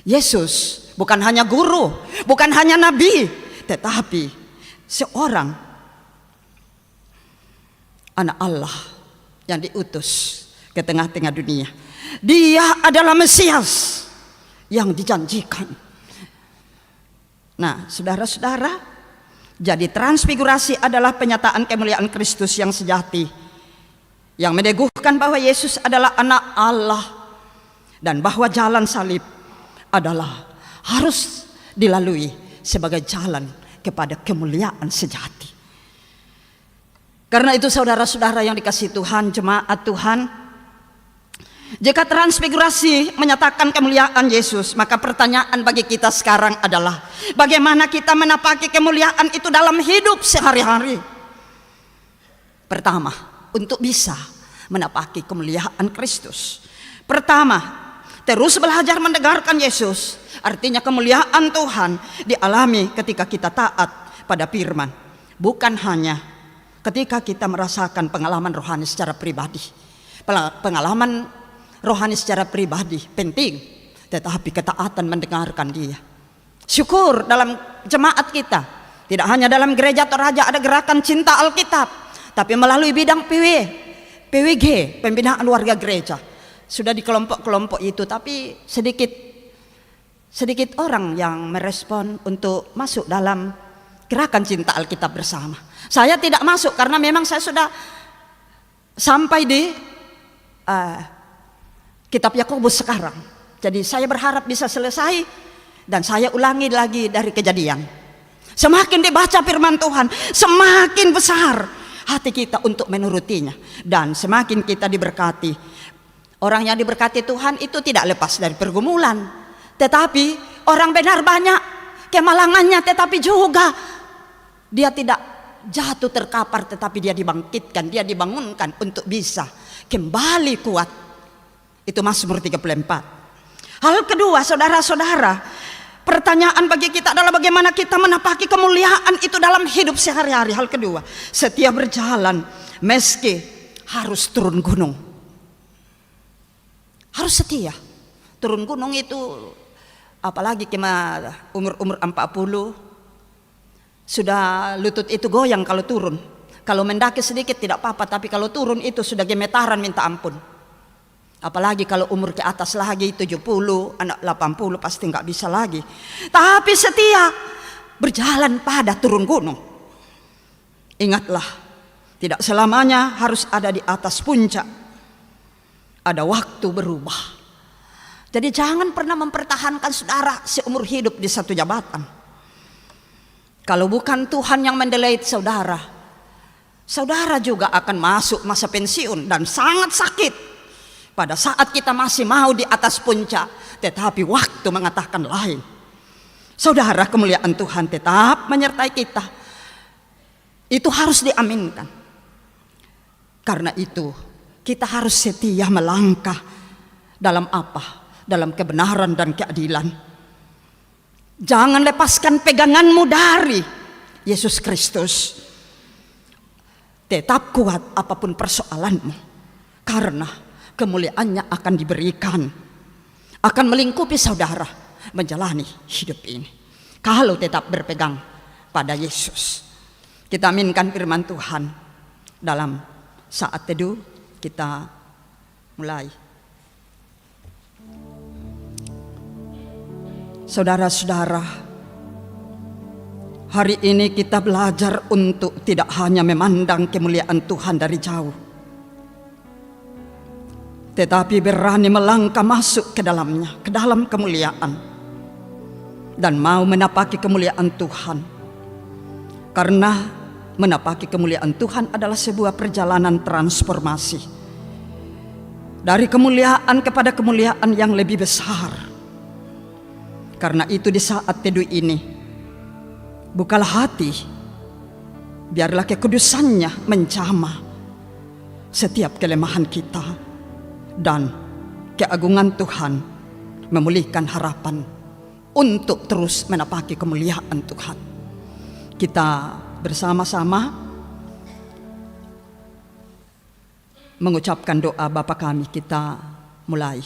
Yesus bukan hanya guru, bukan hanya nabi, tetapi seorang anak Allah yang diutus ke tengah-tengah dunia. Dia adalah Mesias yang dijanjikan. Nah, saudara-saudara, jadi transfigurasi adalah penyataan kemuliaan Kristus yang sejati, yang meneguhkan bahwa Yesus adalah anak Allah dan bahwa jalan salib adalah harus dilalui sebagai jalan kepada kemuliaan sejati. Karena itu saudara-saudara yang dikasihi Tuhan, jemaat Tuhan, jika transfigurasi menyatakan kemuliaan Yesus, maka pertanyaan bagi kita sekarang adalah bagaimana kita menapaki kemuliaan itu dalam hidup sehari-hari. Pertama, untuk bisa menapaki kemuliaan Kristus, pertama, terus belajar mendengarkan Yesus. Artinya kemuliaan Tuhan dialami ketika kita taat pada firman, bukan hanya ketika kita merasakan pengalaman rohani secara pribadi. Pengalaman rohani secara pribadi penting, tetapi ketaatan mendengarkan Dia. Syukur dalam jemaat kita, tidak hanya dalam gereja Toraja ada gerakan cinta Alkitab, tapi melalui bidang PWG, pembinaan warga gereja. Sudah di kelompok-kelompok itu, tapi sedikit orang yang merespon untuk masuk dalam gerakan cinta Alkitab bersama. Saya tidak masuk karena memang saya sudah sampai di kitab Yakobus sekarang. Jadi saya berharap bisa selesai dan saya ulangi lagi dari Kejadian. Semakin dibaca firman Tuhan, semakin besar hati kita untuk menurutinya, dan semakin kita diberkati. Orang yang diberkati Tuhan itu tidak lepas dari pergumulan, Tetapi orang benar banyak kemalangannya, tetapi juga dia tidak jatuh terkapar, tetapi dia dibangkitkan, dia dibangunkan untuk bisa kembali kuat. Itu Mazmur 34. Hal kedua, saudara-saudara, pertanyaan bagi kita adalah bagaimana kita menapaki kemuliaan itu dalam hidup sehari-hari. Hal kedua, setiap berjalan meski harus turun gunung, harus setia. Turun gunung itu apalagi umur 40 sudah lutut itu goyang kalau turun. Kalau mendaki sedikit tidak apa-apa, tapi kalau turun itu sudah gemetaran minta ampun. Apalagi kalau umur ke atas lagi 70, anak 80 pasti nggak bisa lagi. Tapi setia berjalan pada turun gunung. Ingatlah, tidak selamanya harus ada di atas puncak. Ada waktu berubah. Jadi jangan pernah mempertahankan saudara seumur hidup di satu jabatan. Kalau bukan Tuhan yang mendelete saudara, saudara juga akan masuk masa pensiun dan sangat sakit. Pada saat kita masih mau di atas puncak, tetapi waktu mengatakan lain. Saudara, kemuliaan Tuhan tetap menyertai kita. Itu harus diaminkan. Karena itu kita harus setia melangkah dalam apa? Dalam kebenaran dan keadilan. Jangan lepaskan peganganmu dari Yesus Kristus. Tetap kuat apapun persoalanmu, karena kemuliaannya akan diberikan, akan melingkupi saudara menjalani hidup ini. Kalau tetap berpegang pada Yesus. Kita aminkan firman Tuhan dalam saat teduh. Kita mulai. Saudara-saudara, hari ini kita belajar untuk tidak hanya memandang kemuliaan Tuhan dari jauh, tetapi berani melangkah masuk ke dalamnya, ke dalam kemuliaan, dan mau menapaki kemuliaan Tuhan. Karena menapaki kemuliaan Tuhan adalah sebuah perjalanan transformasi dari kemuliaan kepada kemuliaan yang lebih besar. Karena itu di saat teduh ini, bukalah hati, biarlah kekudusannya menjamah setiap kelemahan kita, dan keagungan Tuhan memulihkan harapan untuk terus menapaki kemuliaan Tuhan. Kita bersama-sama mengucapkan doa Bapa kami. Kita mulai.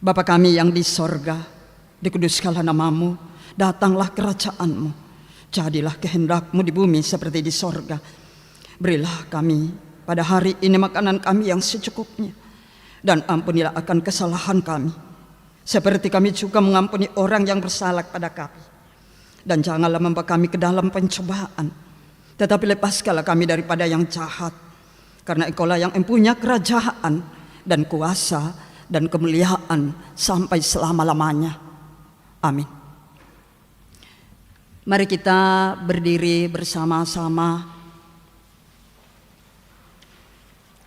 Bapa kami yang di sorga, dikuduskanlah namamu, datanglah kerajaanmu, jadilah kehendakmu di bumi seperti di sorga. Berilah kami pada hari ini makanan kami yang secukupnya, dan ampunilah akan kesalahan kami, seperti kami juga mengampuni orang yang bersalah pada kami. Dan janganlah membawa kami ke dalam pencobaan, tetapi lepaskanlah kami daripada yang jahat. Karena Engkaulah yang mempunyai kerajaan dan kuasa dan kemuliaan sampai selama-lamanya. Amin. Mari kita berdiri bersama-sama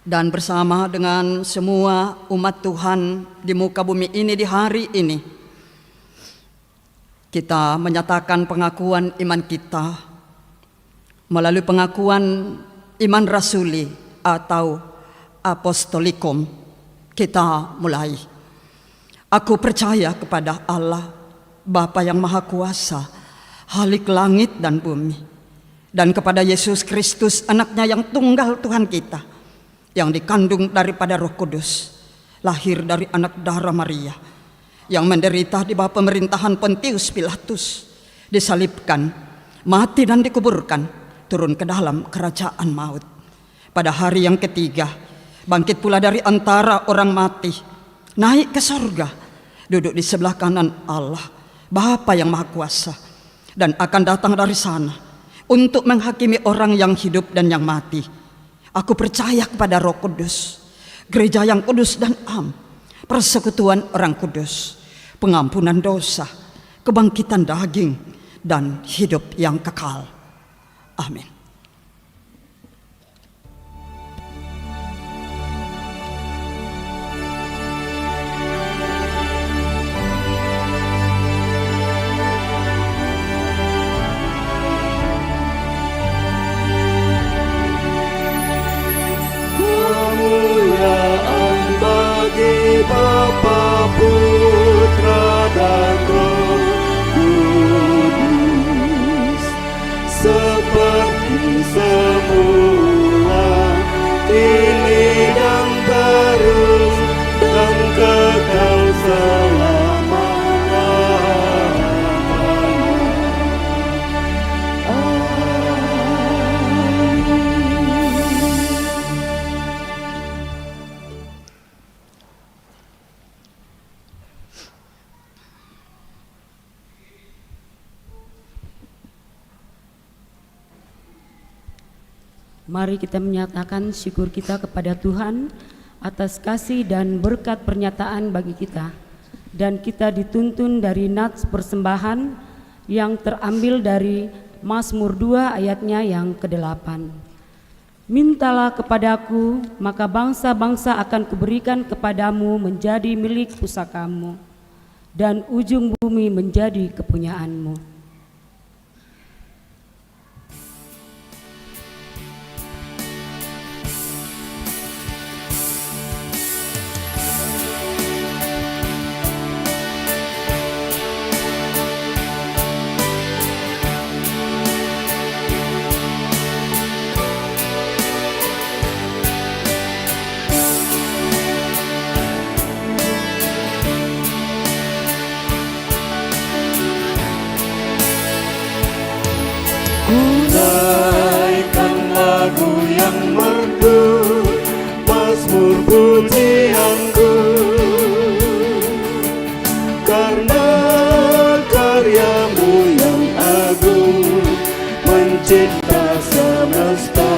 dan bersama dengan semua umat Tuhan di muka bumi ini di hari ini. Kita menyatakan pengakuan iman kita melalui pengakuan iman rasuli atau apostolikum. Kita mulai. Aku percaya kepada Allah Bapa yang Maha Kuasa, Khalik langit dan bumi, dan kepada Yesus Kristus anaknya yang tunggal Tuhan kita, yang dikandung daripada Roh Kudus, lahir dari anak darah Maria, yang menderita di bawah pemerintahan Pontius Pilatus, disalibkan, mati dan dikuburkan, turun ke dalam kerajaan maut. Pada hari yang ketiga, bangkit pula dari antara orang mati, naik ke surga, duduk di sebelah kanan Allah Bapa yang Maha Kuasa, dan akan datang dari sana untuk menghakimi orang yang hidup dan yang mati. Aku percaya kepada Roh Kudus, gereja yang kudus dan am, persekutuan orang kudus, pengampunan dosa, kebangkitan daging, dan hidup yang kekal. Amin. bagi Bapa, Putra dan Roh Kudus, seperti semula, kini dan terus, dan kekal selama-lamanya. Mari kita menyatakan syukur kita kepada Tuhan atas kasih dan berkat pernyataan bagi kita. Dan kita dituntun dari nats persembahan yang terambil dari Mazmur 2 ayatnya yang ke-8. Mintalah kepadaku, maka bangsa-bangsa akan kuberikan kepadamu menjadi milik pusakamu, dan ujung bumi menjadi kepunyaanmu. Naikkan lagu yang merdu, Mazmur pujianku, karena karyamu yang agung mencipta semesta.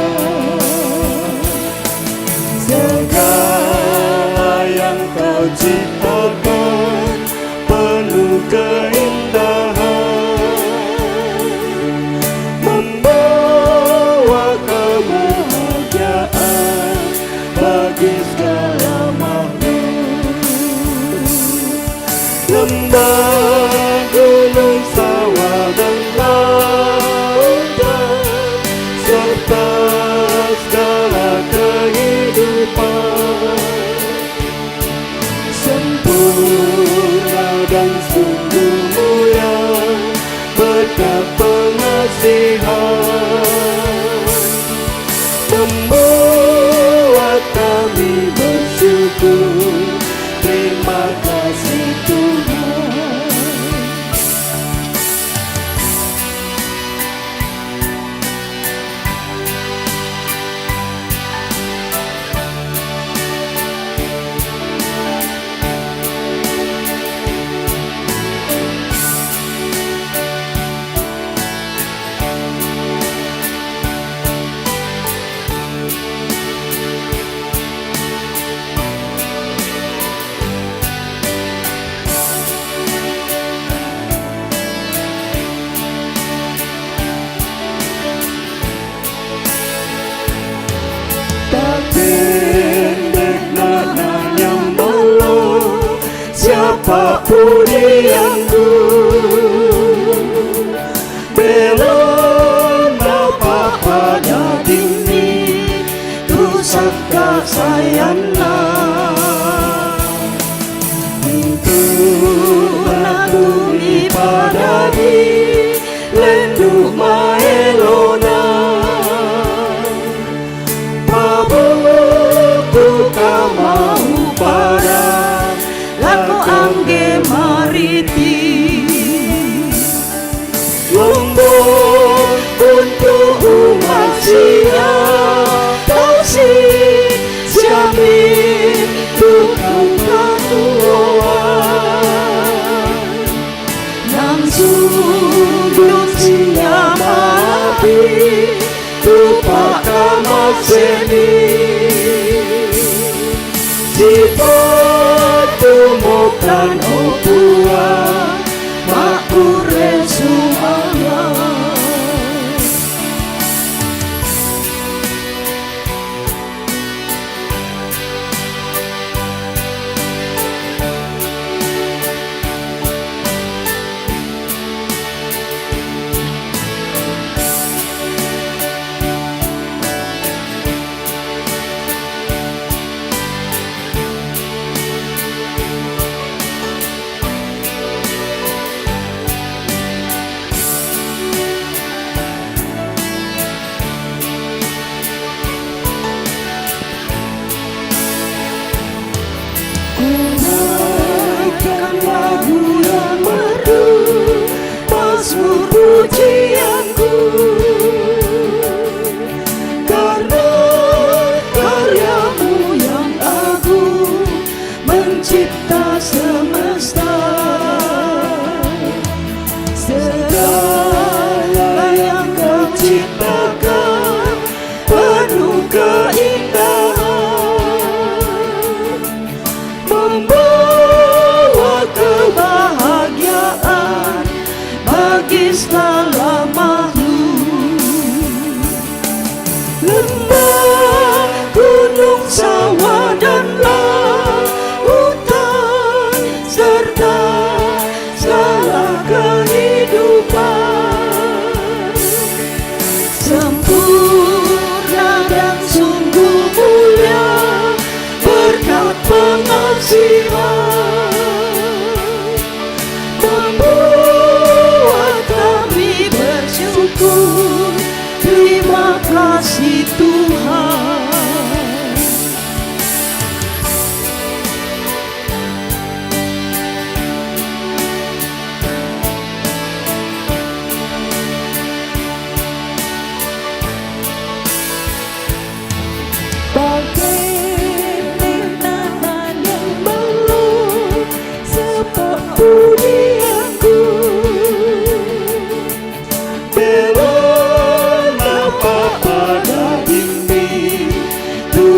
Segala yang kau ciptakan penuh keindahan, bagi segala makhluk. Lembah, gunung, sawah dan lautan, serta segala kehidupan, sempurna dan sungguh mulia berkat pengasihan, membuat kami bersyukur. Terima kasih Tuhan. Siapapun yang ku bela pada dini tu sangka sayana untuk menagumi pada di lendu maelona pabu mau pada laku angge mariti lombok untuk umat siap kasih jamin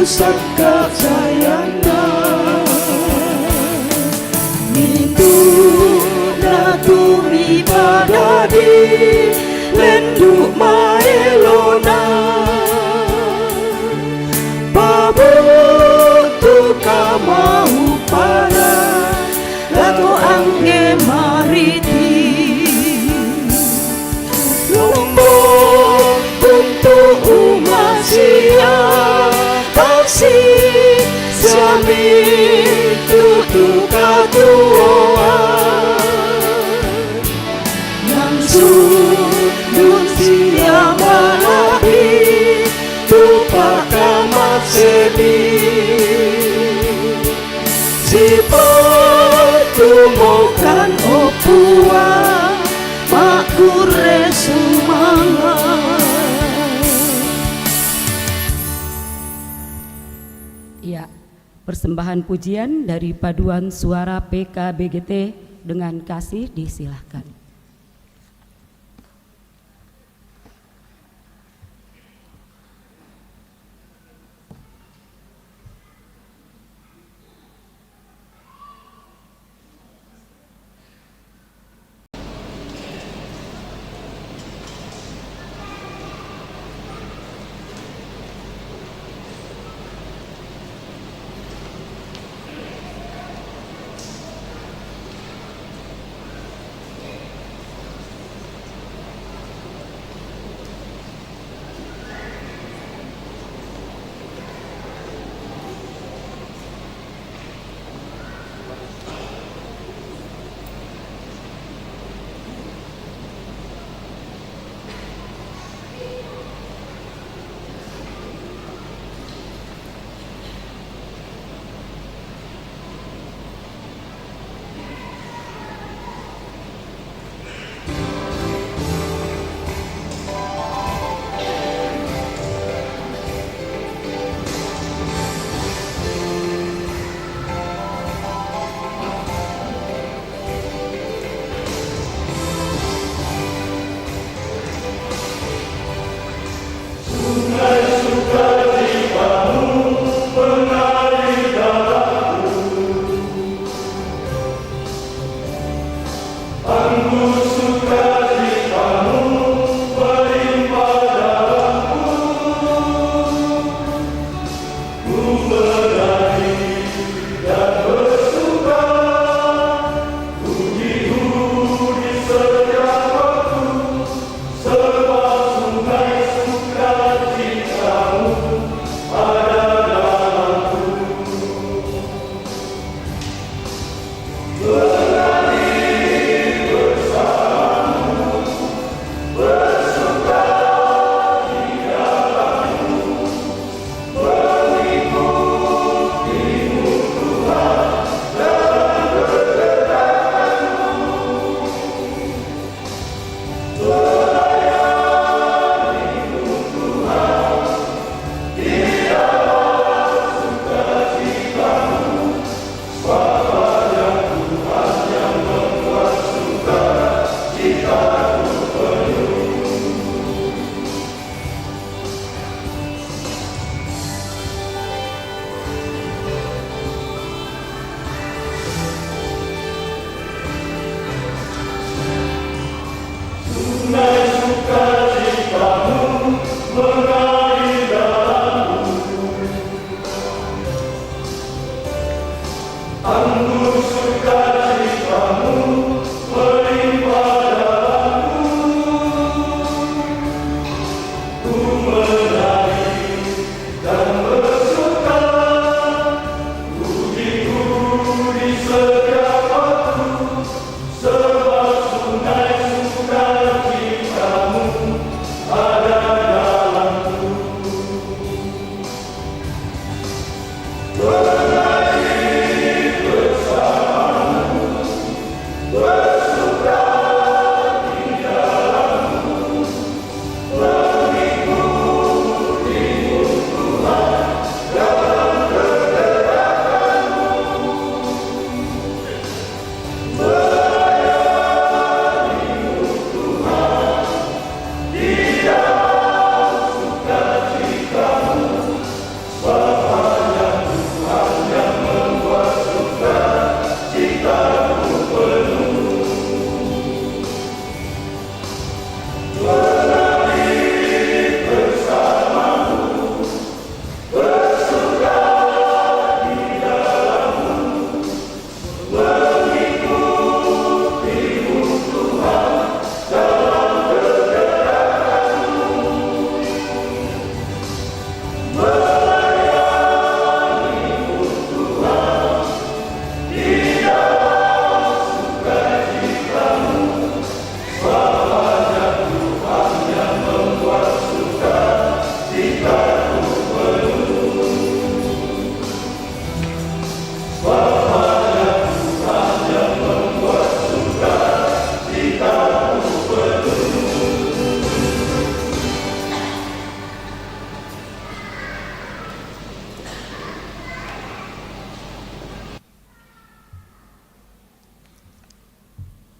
sangat sayangnya itu natumi pada di lenduk maelona babu tuka mau para lagu angge mariti lumbung untuk umasia taksi sami tutuka tua yang sudut siang malahi tupaka masebi Tumokan opua makure sumangat. Ya, persembahan pujian dari paduan suara PKBGT dengan kasih disilahkan.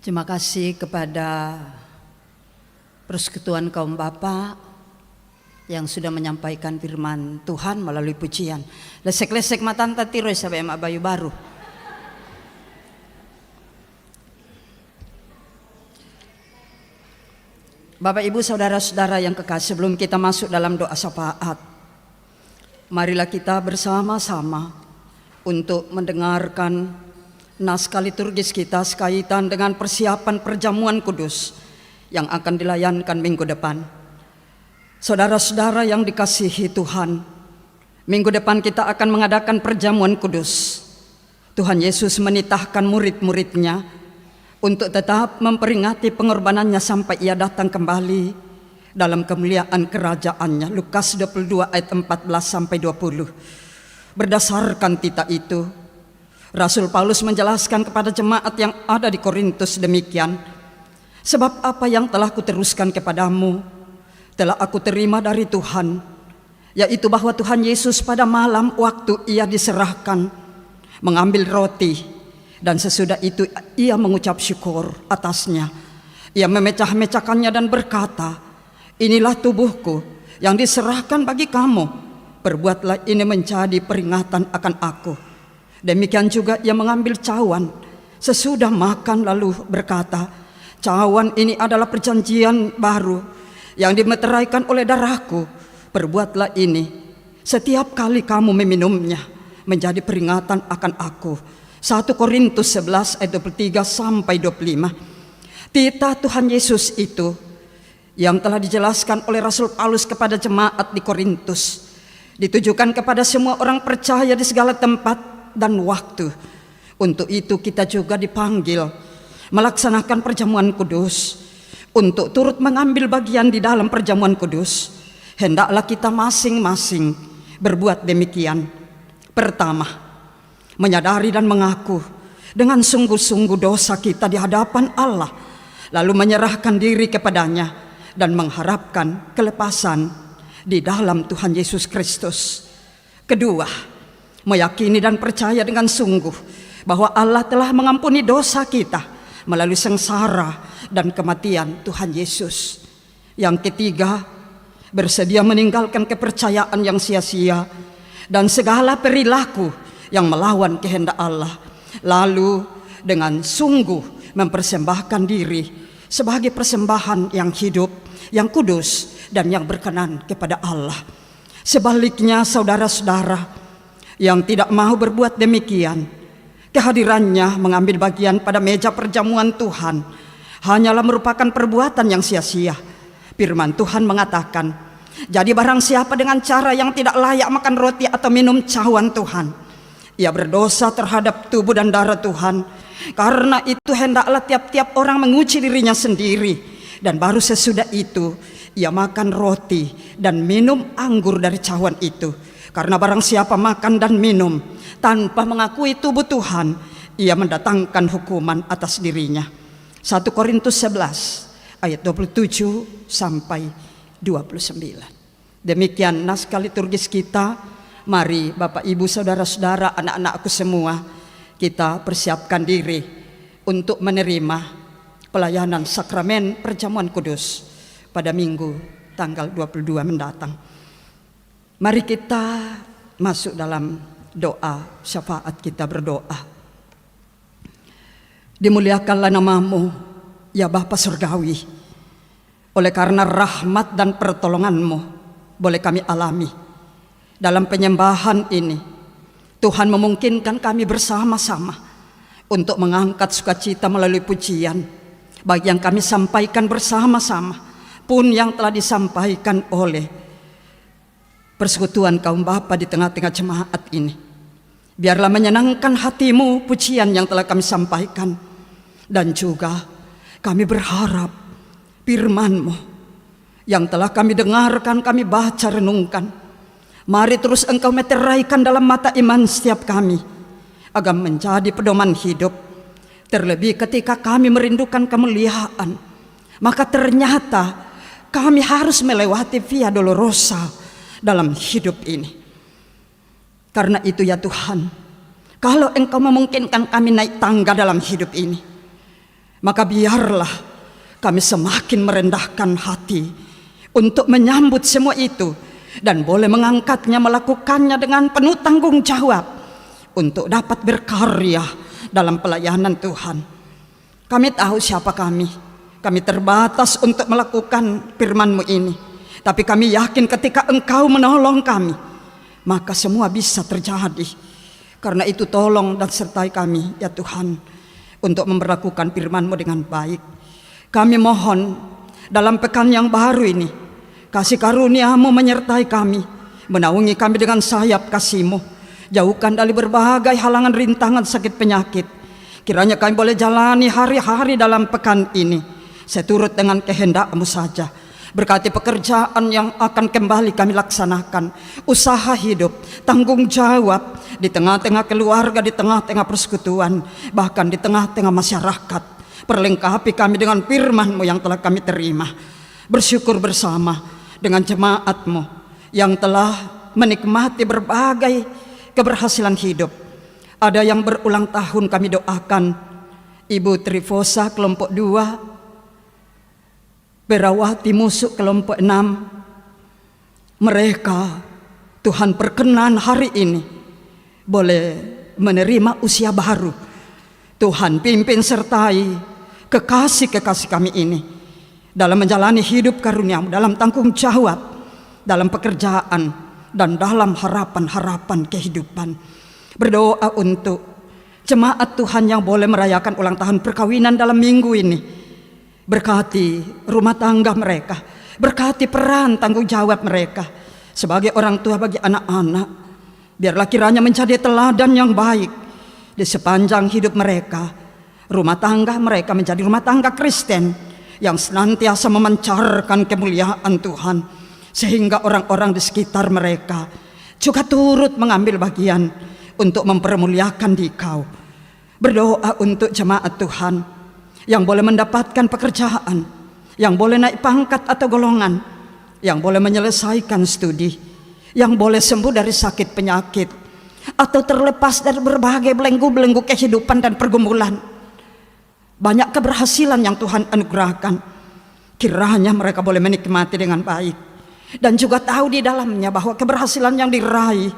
Terima kasih kepada Persekutuan Kaum Bapa yang sudah menyampaikan firman Tuhan melalui pujian. Lesek-lesek matanta tiro sampai emak bayu baru. Bapak Ibu saudara-saudara yang kekasih, sebelum kita masuk dalam doa syafaat, marilah kita bersama-sama untuk mendengarkan naskah liturgis kita sekaitan dengan persiapan perjamuan kudus yang akan dilayankan minggu depan. Saudara-saudara yang dikasihi Tuhan, minggu depan kita akan mengadakan perjamuan kudus. Tuhan Yesus menitahkan murid-muridnya untuk tetap memperingati pengorbanannya sampai ia datang kembali dalam kemuliaan kerajaannya. Lukas 22 ayat 14 sampai 20. Berdasarkan titah itu, Rasul Paulus menjelaskan kepada jemaat yang ada di Korintus demikian, sebab apa yang telah kuteruskan kepadamu telah aku terima dari Tuhan, yaitu bahwa Tuhan Yesus pada malam waktu ia diserahkan mengambil roti, dan sesudah itu ia mengucap syukur atasnya. Ia memecah-mecahkannya dan berkata, inilah tubuhku yang diserahkan bagi kamu. Perbuatlah ini menjadi peringatan akan aku. Demikian juga ia mengambil cawan sesudah makan lalu berkata, cawan ini adalah perjanjian baru yang dimeteraikan oleh darahku. Perbuatlah ini setiap kali kamu meminumnya menjadi peringatan akan aku. 1 Korintus 11 ayat 23 sampai 25. Titah Tuhan Yesus itu yang telah dijelaskan oleh Rasul Paulus kepada jemaat di Korintus ditujukan kepada semua orang percaya di segala tempat dan waktu. Untuk itu kita juga dipanggil melaksanakan perjamuan kudus. Untuk turut mengambil bagian di dalam perjamuan kudus, hendaklah kita masing-masing berbuat demikian. Pertama, menyadari dan mengaku dengan sungguh-sungguh dosa kita di hadapan Allah, lalu menyerahkan diri kepadanya dan mengharapkan kelepasan di dalam Tuhan Yesus Kristus. Kedua, meyakini dan percaya dengan sungguh bahwa Allah telah mengampuni dosa kita melalui sengsara dan kematian Tuhan Yesus. Yang ketiga, bersedia meninggalkan kepercayaan yang sia-sia dan segala perilaku yang melawan kehendak Allah, lalu dengan sungguh mempersembahkan diri sebagai persembahan yang hidup, yang kudus, dan yang berkenan kepada Allah. Sebaliknya saudara-saudara yang tidak mau berbuat demikian, kehadirannya mengambil bagian pada meja perjamuan Tuhan hanyalah merupakan perbuatan yang sia-sia. Firman Tuhan mengatakan, jadi barang siapa dengan cara yang tidak layak makan roti atau minum cawan Tuhan, ia berdosa terhadap tubuh dan darah Tuhan. Karena itu hendaklah tiap-tiap orang menguji dirinya sendiri, dan baru sesudah itu ia makan roti dan minum anggur dari cawan itu. Karena barang siapa makan dan minum tanpa mengakui tubuh Tuhan, ia mendatangkan hukuman atas dirinya. 1 Korintus 11 ayat 27 sampai 29. Demikian naskah liturgis kita. Mari Bapak Ibu saudara-saudara, anak-anakku semua, kita persiapkan diri untuk menerima pelayanan sakramen perjamuan kudus pada minggu tanggal 22 mendatang. Mari kita masuk dalam doa syafaat. Kita berdoa. Dimuliakanlah namamu ya Bapa Surgawi. Oleh karena rahmat dan pertolonganmu boleh kami alami dalam penyembahan ini. Tuhan memungkinkan kami bersama-sama untuk mengangkat sukacita melalui pujian, baik yang kami sampaikan bersama-sama pun yang telah disampaikan oleh Persekutuan Kaum Bapa di tengah-tengah jemaat ini. Biarlah menyenangkan hatimu pujian yang telah kami sampaikan, dan juga kami berharap firman-Mu yang telah kami dengarkan, kami baca, renungkan, mari terus Engkau meteraikan dalam mata iman setiap kami, agar menjadi pedoman hidup. Terlebih ketika kami merindukan kemuliaan, maka ternyata kami harus melewati via dolorosa dalam hidup ini. Karena itu ya Tuhan, kalau Engkau memungkinkan kami naik tangga dalam hidup ini, Maka biarlah kami semakin merendahkan hati untuk menyambut semua itu dan boleh mengangkatnya, melakukannya dengan penuh tanggung jawab untuk dapat berkarya dalam pelayanan Tuhan. Kami tahu siapa kami terbatas untuk melakukan firman-Mu ini. Tapi kami yakin ketika Engkau menolong kami, maka semua bisa terjadi. Karena itu tolong dan sertai kami ya Tuhan, untuk memperlakukan firman-Mu dengan baik. Kami mohon dalam pekan yang baru ini, kasih karunia-Mu menyertai kami, menaungi kami dengan sayap kasih-Mu. Jauhkan dari berbagai halangan, rintangan, sakit, penyakit. Kiranya kami boleh jalani hari-hari dalam pekan ini seturut dengan kehendak-Mu saja. Berkati pekerjaan yang akan kembali kami laksanakan, usaha hidup, tanggung jawab di tengah-tengah keluarga, di tengah-tengah persekutuan, bahkan di tengah-tengah masyarakat. Perlengkapi kami dengan firman-Mu yang telah kami terima. Bersyukur bersama dengan jemaat-Mu yang telah menikmati berbagai keberhasilan hidup. Ada yang berulang tahun, kami doakan Ibu Trifosa kelompok 2, Berawati Musuk kelompok 6. Mereka Tuhan perkenan hari ini boleh menerima usia baru. Tuhan pimpin sertai kekasih-kekasih kami ini dalam menjalani hidup karunia-Mu, dalam tanggung jawab, dalam pekerjaan, dan dalam harapan-harapan kehidupan. Berdoa untuk jemaat Tuhan yang boleh merayakan ulang tahun perkawinan dalam minggu ini. Berkati rumah tangga mereka, berkati peran tanggung jawab mereka sebagai orang tua bagi anak-anak. Biarlah kiranya menjadi teladan yang baik di sepanjang hidup mereka. Rumah tangga mereka menjadi rumah tangga Kristen yang senantiasa memancarkan kemuliaan Tuhan, sehingga orang-orang di sekitar mereka juga turut mengambil bagian untuk mempermuliakan Dikau. Berdoa untuk jemaat Tuhan yang boleh mendapatkan pekerjaan, yang boleh naik pangkat atau golongan, yang boleh menyelesaikan studi, yang boleh sembuh dari sakit penyakit, atau terlepas dari berbagai belenggu-belenggu kehidupan dan pergumulan. Banyak keberhasilan yang Tuhan anugerahkan. Kiranya mereka boleh menikmati dengan baik, dan juga tahu di dalamnya bahwa keberhasilan yang diraih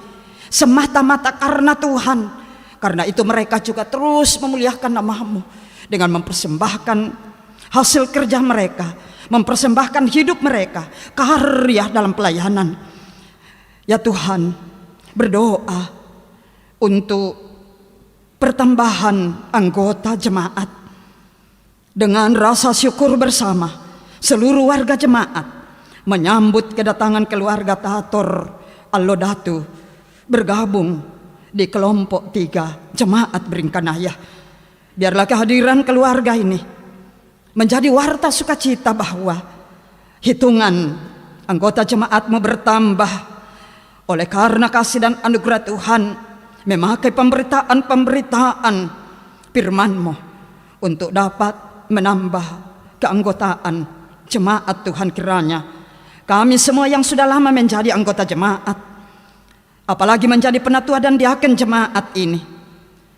semata-mata karena Tuhan. Karena itu mereka juga terus memuliakan nama-Mu dengan mempersembahkan hasil kerja mereka, mempersembahkan hidup mereka, karya dalam pelayanan. Ya Tuhan, berdoa untuk pertambahan anggota jemaat. Dengan rasa syukur bersama, seluruh warga jemaat menyambut kedatangan keluarga Tator Allodatu bergabung di kelompok 3 Jemaat Beringkanaya. Biarlah kehadiran keluarga ini menjadi warta sukacita bahwa hitungan anggota jemaat-Mu bertambah oleh karena kasih dan anugerah Tuhan memakai pemberitaan firman-Mu untuk dapat menambah keanggotaan jemaat Tuhan. Kiranya kami semua yang sudah lama menjadi anggota jemaat, apalagi menjadi penatua dan diaken jemaat ini,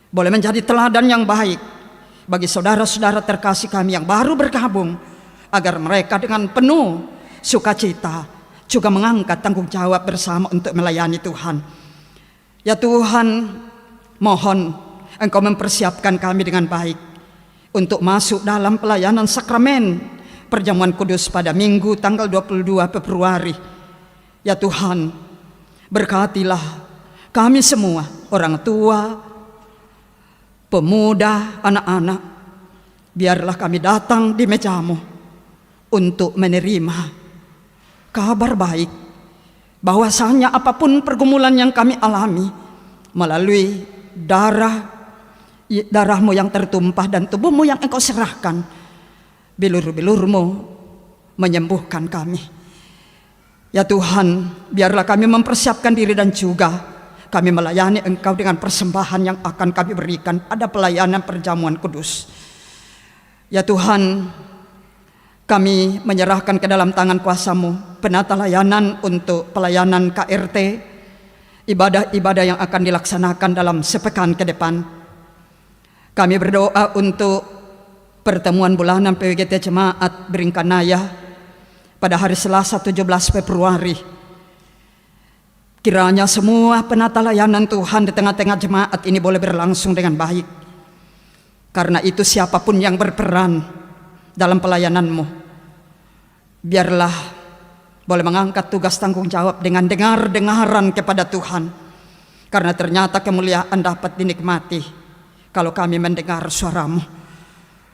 boleh menjadi teladan yang baik bagi saudara-saudara terkasih kami yang baru bergabung, agar mereka dengan penuh sukacita juga mengangkat tanggung jawab bersama untuk melayani Tuhan. Ya Tuhan, mohon Engkau mempersiapkan kami dengan baik untuk masuk dalam pelayanan sakramen perjamuan kudus pada Minggu tanggal 22 Februari. Ya Tuhan, berkatilah kami semua, orang tua, pemuda, anak-anak. Biarlah kami datang di meja-Mu untuk menerima kabar baik, bahwasanya apapun pergumulan yang kami alami, melalui darah-Mu yang tertumpah dan tubuh-Mu yang Engkau serahkan, bilur-bilur-Mu menyembuhkan kami. Ya Tuhan, biarlah kami mempersiapkan diri dan juga kami melayani Engkau dengan persembahan yang akan kami berikan pada pelayanan perjamuan kudus. Ya Tuhan, kami menyerahkan ke dalam tangan kuasa-Mu penata layanan untuk pelayanan KRT, ibadah-ibadah yang akan dilaksanakan dalam sepekan ke depan. Kami berdoa untuk pertemuan bulanan PWGT Jemaat Beringkanaya pada hari Selasa 17 Februari. Kiranya semua penata layanan Tuhan di tengah-tengah jemaat ini boleh berlangsung dengan baik. Karena itu siapapun yang berperan dalam pelayananmu, biarlah boleh mengangkat tugas tanggung jawab dengan dengar-dengaran kepada Tuhan. Karena ternyata kemuliaan dapat dinikmati kalau kami mendengar suaramu.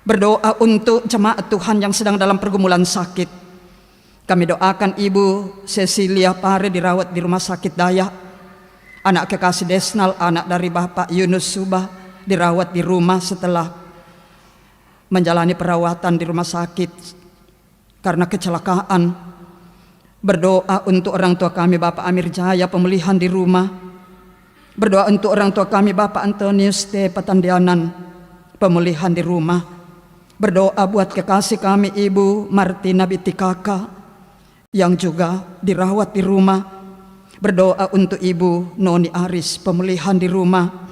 Berdoa untuk jemaat Tuhan yang sedang dalam pergumulan sakit. Kami doakan Ibu Cecilia Pare dirawat di Rumah Sakit Dayak. Anak kekasih Desnal, anak dari Bapak Yunus Subah, dirawat di rumah setelah menjalani perawatan di rumah sakit karena kecelakaan. Berdoa untuk orang tua kami Bapak Amir Jaya, pemulihan di rumah. Berdoa untuk orang tua kami Bapak Antonius T. Patandianan, pemulihan di rumah. Berdoa buat kekasih kami Ibu Martina Bitikaka yang juga dirawat di rumah. Berdoa untuk Ibu Noni Aris, pemulihan di rumah.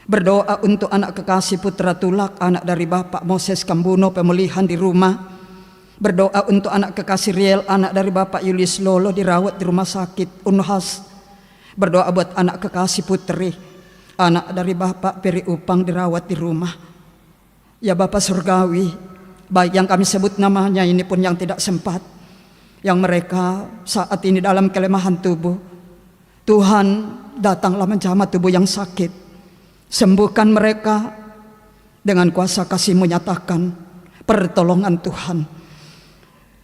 Berdoa untuk anak kekasih Putra Tulak, anak dari Bapak Moses Kambuno, pemulihan di rumah. Berdoa untuk anak kekasih Riel, anak dari Bapak Yulius Lolo, dirawat di rumah sakit Unhas. Berdoa buat anak kekasih Putri, anak dari Bapak Peri Upang, dirawat di rumah. Ya Bapak Surgawi, baik yang kami sebut namanya ini pun yang tidak sempat, yang mereka saat ini dalam kelemahan tubuh, Tuhan datanglah menjamah tubuh yang sakit. Sembuhkan mereka dengan kuasa kasih-Mu, nyatakan pertolongan Tuhan.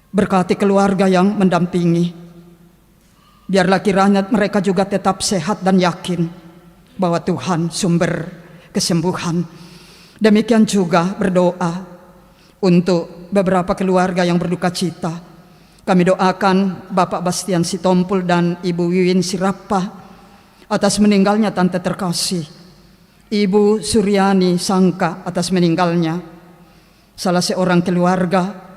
Berkati keluarga yang mendampingi. Biarlah kiranya mereka juga tetap sehat dan yakin bahwa Tuhan sumber kesembuhan. Demikian juga berdoa untuk beberapa keluarga yang berduka cita. Kami doakan Bapak Bastian Sitompul dan Ibu Wiwin Sirapa atas meninggalnya tante terkasih. Ibu Suryani Sangka atas meninggalnya salah seorang keluarga.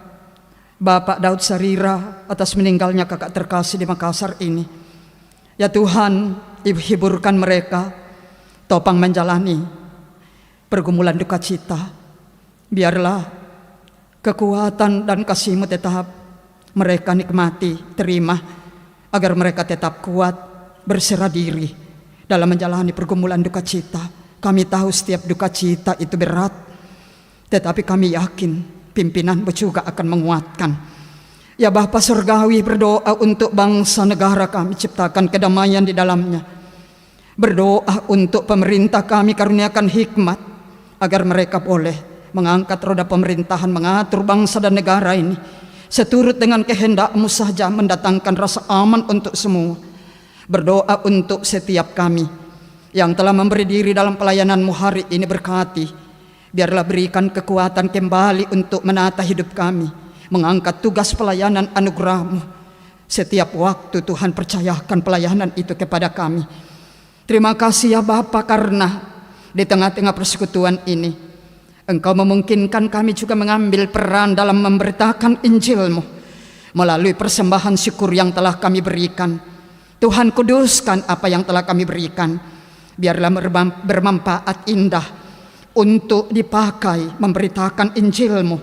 Bapak Daud Sarira atas meninggalnya kakak terkasih di Makassar ini. Ya Tuhan, hiburkan mereka, topang menjalani pergumulan duka cita. Biarlah kekuatan dan kasih-Mu tetap mereka nikmati, terima, agar mereka tetap kuat, berserah diri dalam menjalani pergumulan duka cita. Kami tahu setiap duka cita itu berat, tetapi kami yakin pimpinan-Mu juga akan menguatkan. Ya Bapa Surgawi, berdoa untuk bangsa negara kami, ciptakan kedamaian di dalamnya. Berdoa untuk pemerintah kami, karuniakan hikmat agar mereka boleh mengangkat roda pemerintahan, mengatur bangsa dan negara ini seturut dengan kehendak-Mu saja, mendatangkan rasa aman untuk semua. Berdoa untuk setiap kami yang telah memberi diri dalam pelayanan-Mu hari ini, berkati. Biarlah berikan kekuatan kembali untuk menata hidup kami, mengangkat tugas pelayanan anugerah-Mu. Setiap waktu Tuhan percayakan pelayanan itu kepada kami. Terima kasih ya Bapa, karena di tengah-tengah persekutuan ini Engkau memungkinkan kami juga mengambil peran dalam memberitakan Injil-Mu melalui persembahan syukur yang telah kami berikan. Tuhan, kuduskan apa yang telah kami berikan, biarlah bermanfaat indah untuk dipakai memberitakan Injil-Mu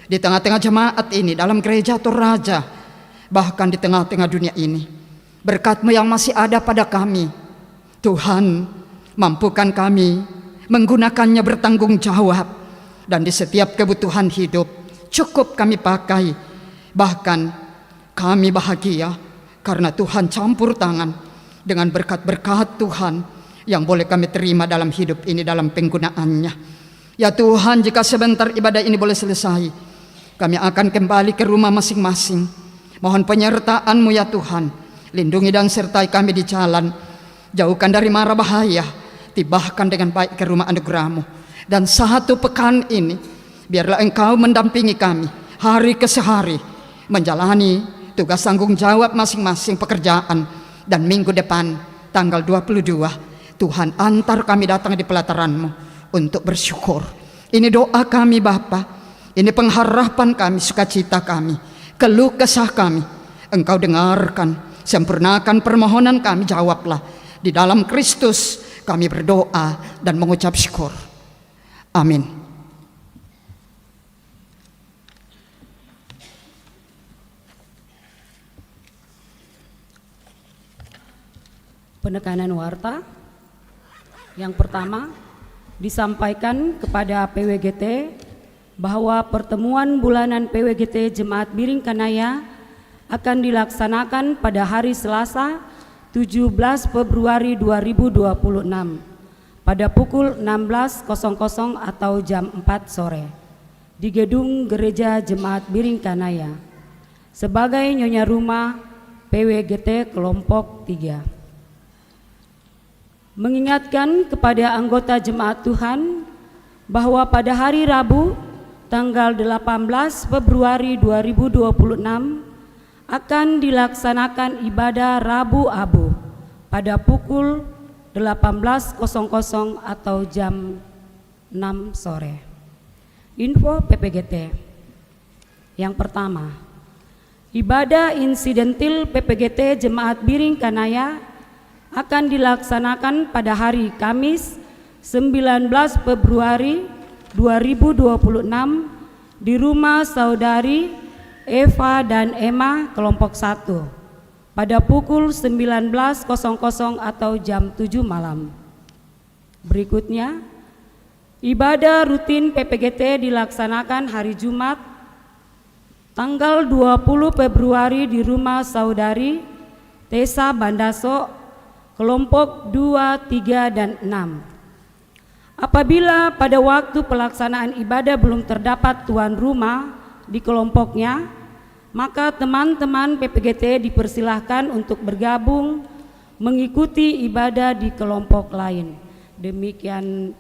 di tengah-tengah jemaat ini, dalam gereja Toraja, bahkan di tengah-tengah dunia ini. Berkat-Mu yang masih ada pada kami, Tuhan, mampukan kami menggunakannya bertanggung jawab, dan di setiap kebutuhan hidup cukup kami pakai. Bahkan kami bahagia karena Tuhan campur tangan dengan berkat-berkat Tuhan yang boleh kami terima dalam hidup ini, dalam penggunaannya. Ya Tuhan, jika sebentar ibadah ini boleh selesai, kami akan kembali ke rumah masing-masing. Mohon penyertaan-Mu ya Tuhan, lindungi dan sertai kami di jalan, jauhkan dari mara bahaya, tibahkan dengan baik ke rumah anugerah-Mu. Dan 1 pekan ini biarlah Engkau mendampingi kami hari ke hari, menjalani tugas tanggung jawab masing-masing pekerjaan. Dan minggu depan tanggal 22 Tuhan antar kami datang di pelataran-Mu untuk bersyukur. Ini doa kami Bapa, ini pengharapan kami, sukacita kami, keluh kesah kami. Engkau dengarkan, sempurnakan permohonan kami, jawablah. Di dalam Kristus kami berdoa dan mengucap syukur. Amin. penekanan warta. Yang pertama, disampaikan kepada PWGT bahwa pertemuan bulanan PWGT Jemaat Biring Kanaya akan dilaksanakan pada hari Selasa 17 Februari 2026 pada pukul 16.00 atau jam 4 sore di gedung Gereja Jemaat Biring Kanaya sebagai Nyonya Rumah PWGT kelompok 3. Mengingatkan kepada anggota jemaat Tuhan bahwa pada hari Rabu tanggal 18 Februari 2026 akan dilaksanakan ibadah Rabu Abu pada pukul 18.00 atau jam 6 sore. Info PPGT. Yang pertama, ibadah insidentil PPGT Jemaat Biring Kanaya akan dilaksanakan pada hari Kamis 19 Februari 2026 di rumah saudari Eva dan Emma kelompok 1 pada pukul 19.00 atau jam 7 malam. Berikutnya, ibadah rutin PPGT dilaksanakan hari Jumat tanggal 20 Februari di rumah saudari Tessa Bandaso kelompok 2, 3, dan 6. Apabila pada waktu pelaksanaan ibadah belum terdapat tuan rumah di kelompoknya, maka teman-teman PPGT dipersilahkan untuk bergabung mengikuti ibadah di kelompok lain. Demikian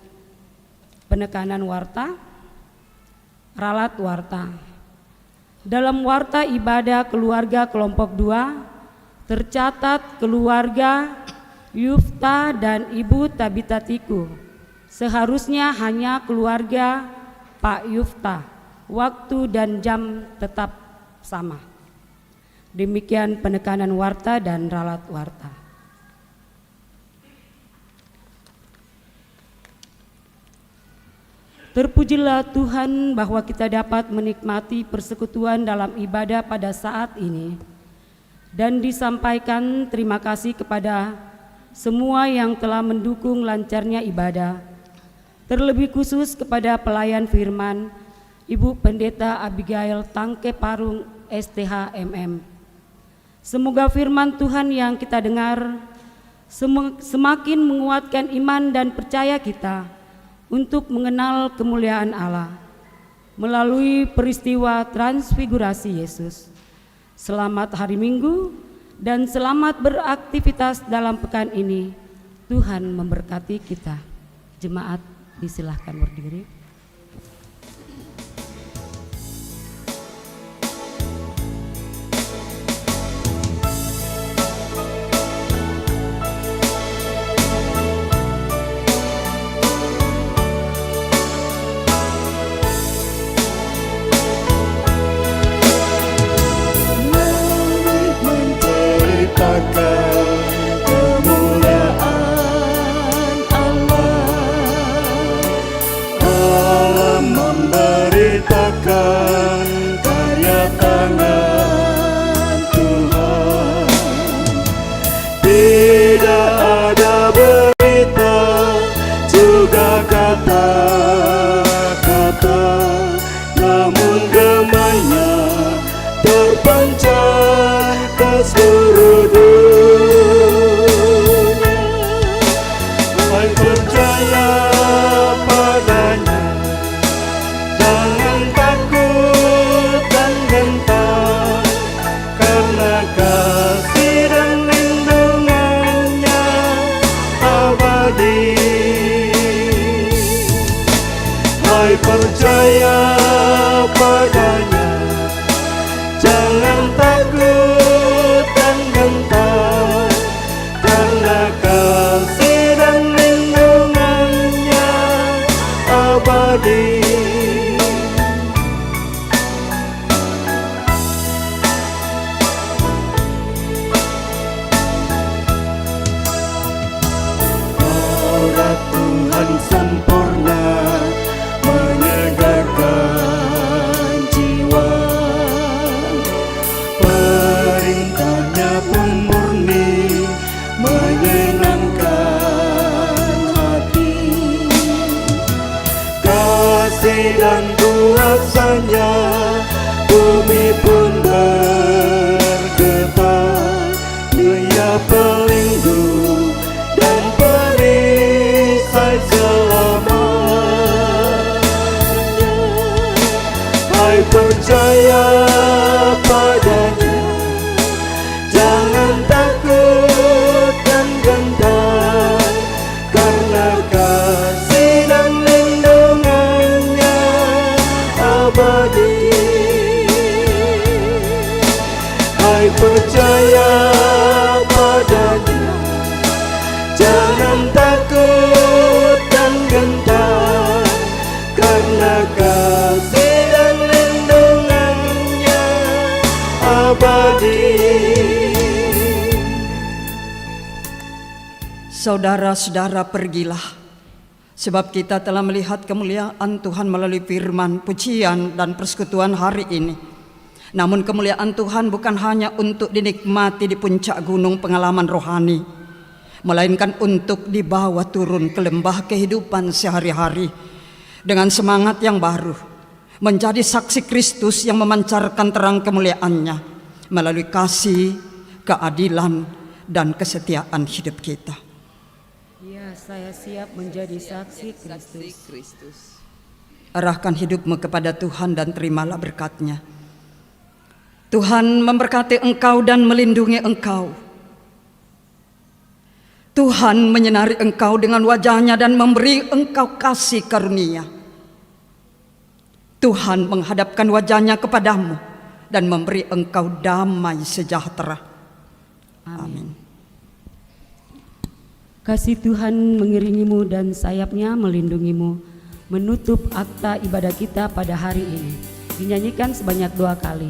penekanan warta. Ralat warta. Dalam warta ibadah keluarga kelompok 2 tercatat keluarga Yufta dan Ibu Tabita Tiku. Seharusnya hanya keluarga Pak Yufta, waktu dan jam tetap sama. Demikian penekanan warta dan ralat warta. Terpujilah Tuhan bahwa kita dapat menikmati persekutuan dalam ibadah pada saat ini. Dan disampaikan terima kasih kepada semua yang telah mendukung lancarnya ibadah. Terlebih khusus kepada pelayan firman Ibu Pendeta Abigail Tangke Parung STH MM. Semoga firman Tuhan yang kita dengar semakin menguatkan iman dan percaya kita untuk mengenal kemuliaan Allah melalui peristiwa transfigurasi Yesus. Selamat hari Minggu dan selamat beraktivitas dalam pekan ini. Tuhan memberkati kita. Jemaat disilahkan berdiri. Karya tangan Tuhan. Tidak ada berita, juga kata-kata, namun gemanya terpancar ke seluruh dunia. Hai percaya padanya, jangan takut dan gentar, karena kasih dan lindungannya abadi. Hai percaya padanya, jangan takut dan gentar, Saudara-saudara, pergilah, sebab kita telah melihat kemuliaan Tuhan melalui firman, pujian, dan persekutuan hari ini. Namun kemuliaan Tuhan bukan hanya untuk dinikmati di puncak gunung pengalaman rohani, melainkan untuk dibawa turun ke lembah kehidupan sehari-hari dengan semangat yang baru, menjadi saksi Kristus yang memancarkan terang kemuliaannya melalui kasih, keadilan, dan kesetiaan hidup kita. Ya, saya siap menjadi saksi Kristus. Arahkan hidupmu kepada Tuhan dan terimalah berkat-Nya. Tuhan memberkati engkau dan melindungi engkau. Tuhan menyinari engkau dengan wajah-Nya dan memberi engkau kasih karunia. Tuhan menghadapkan wajah-Nya kepadamu dan memberi engkau damai sejahtera. Amin. Kasih Tuhan mengiringimu dan sayap-Nya melindungimu. Menutup akta ibadah kita pada hari ini dinyanyikan sebanyak 2 kali.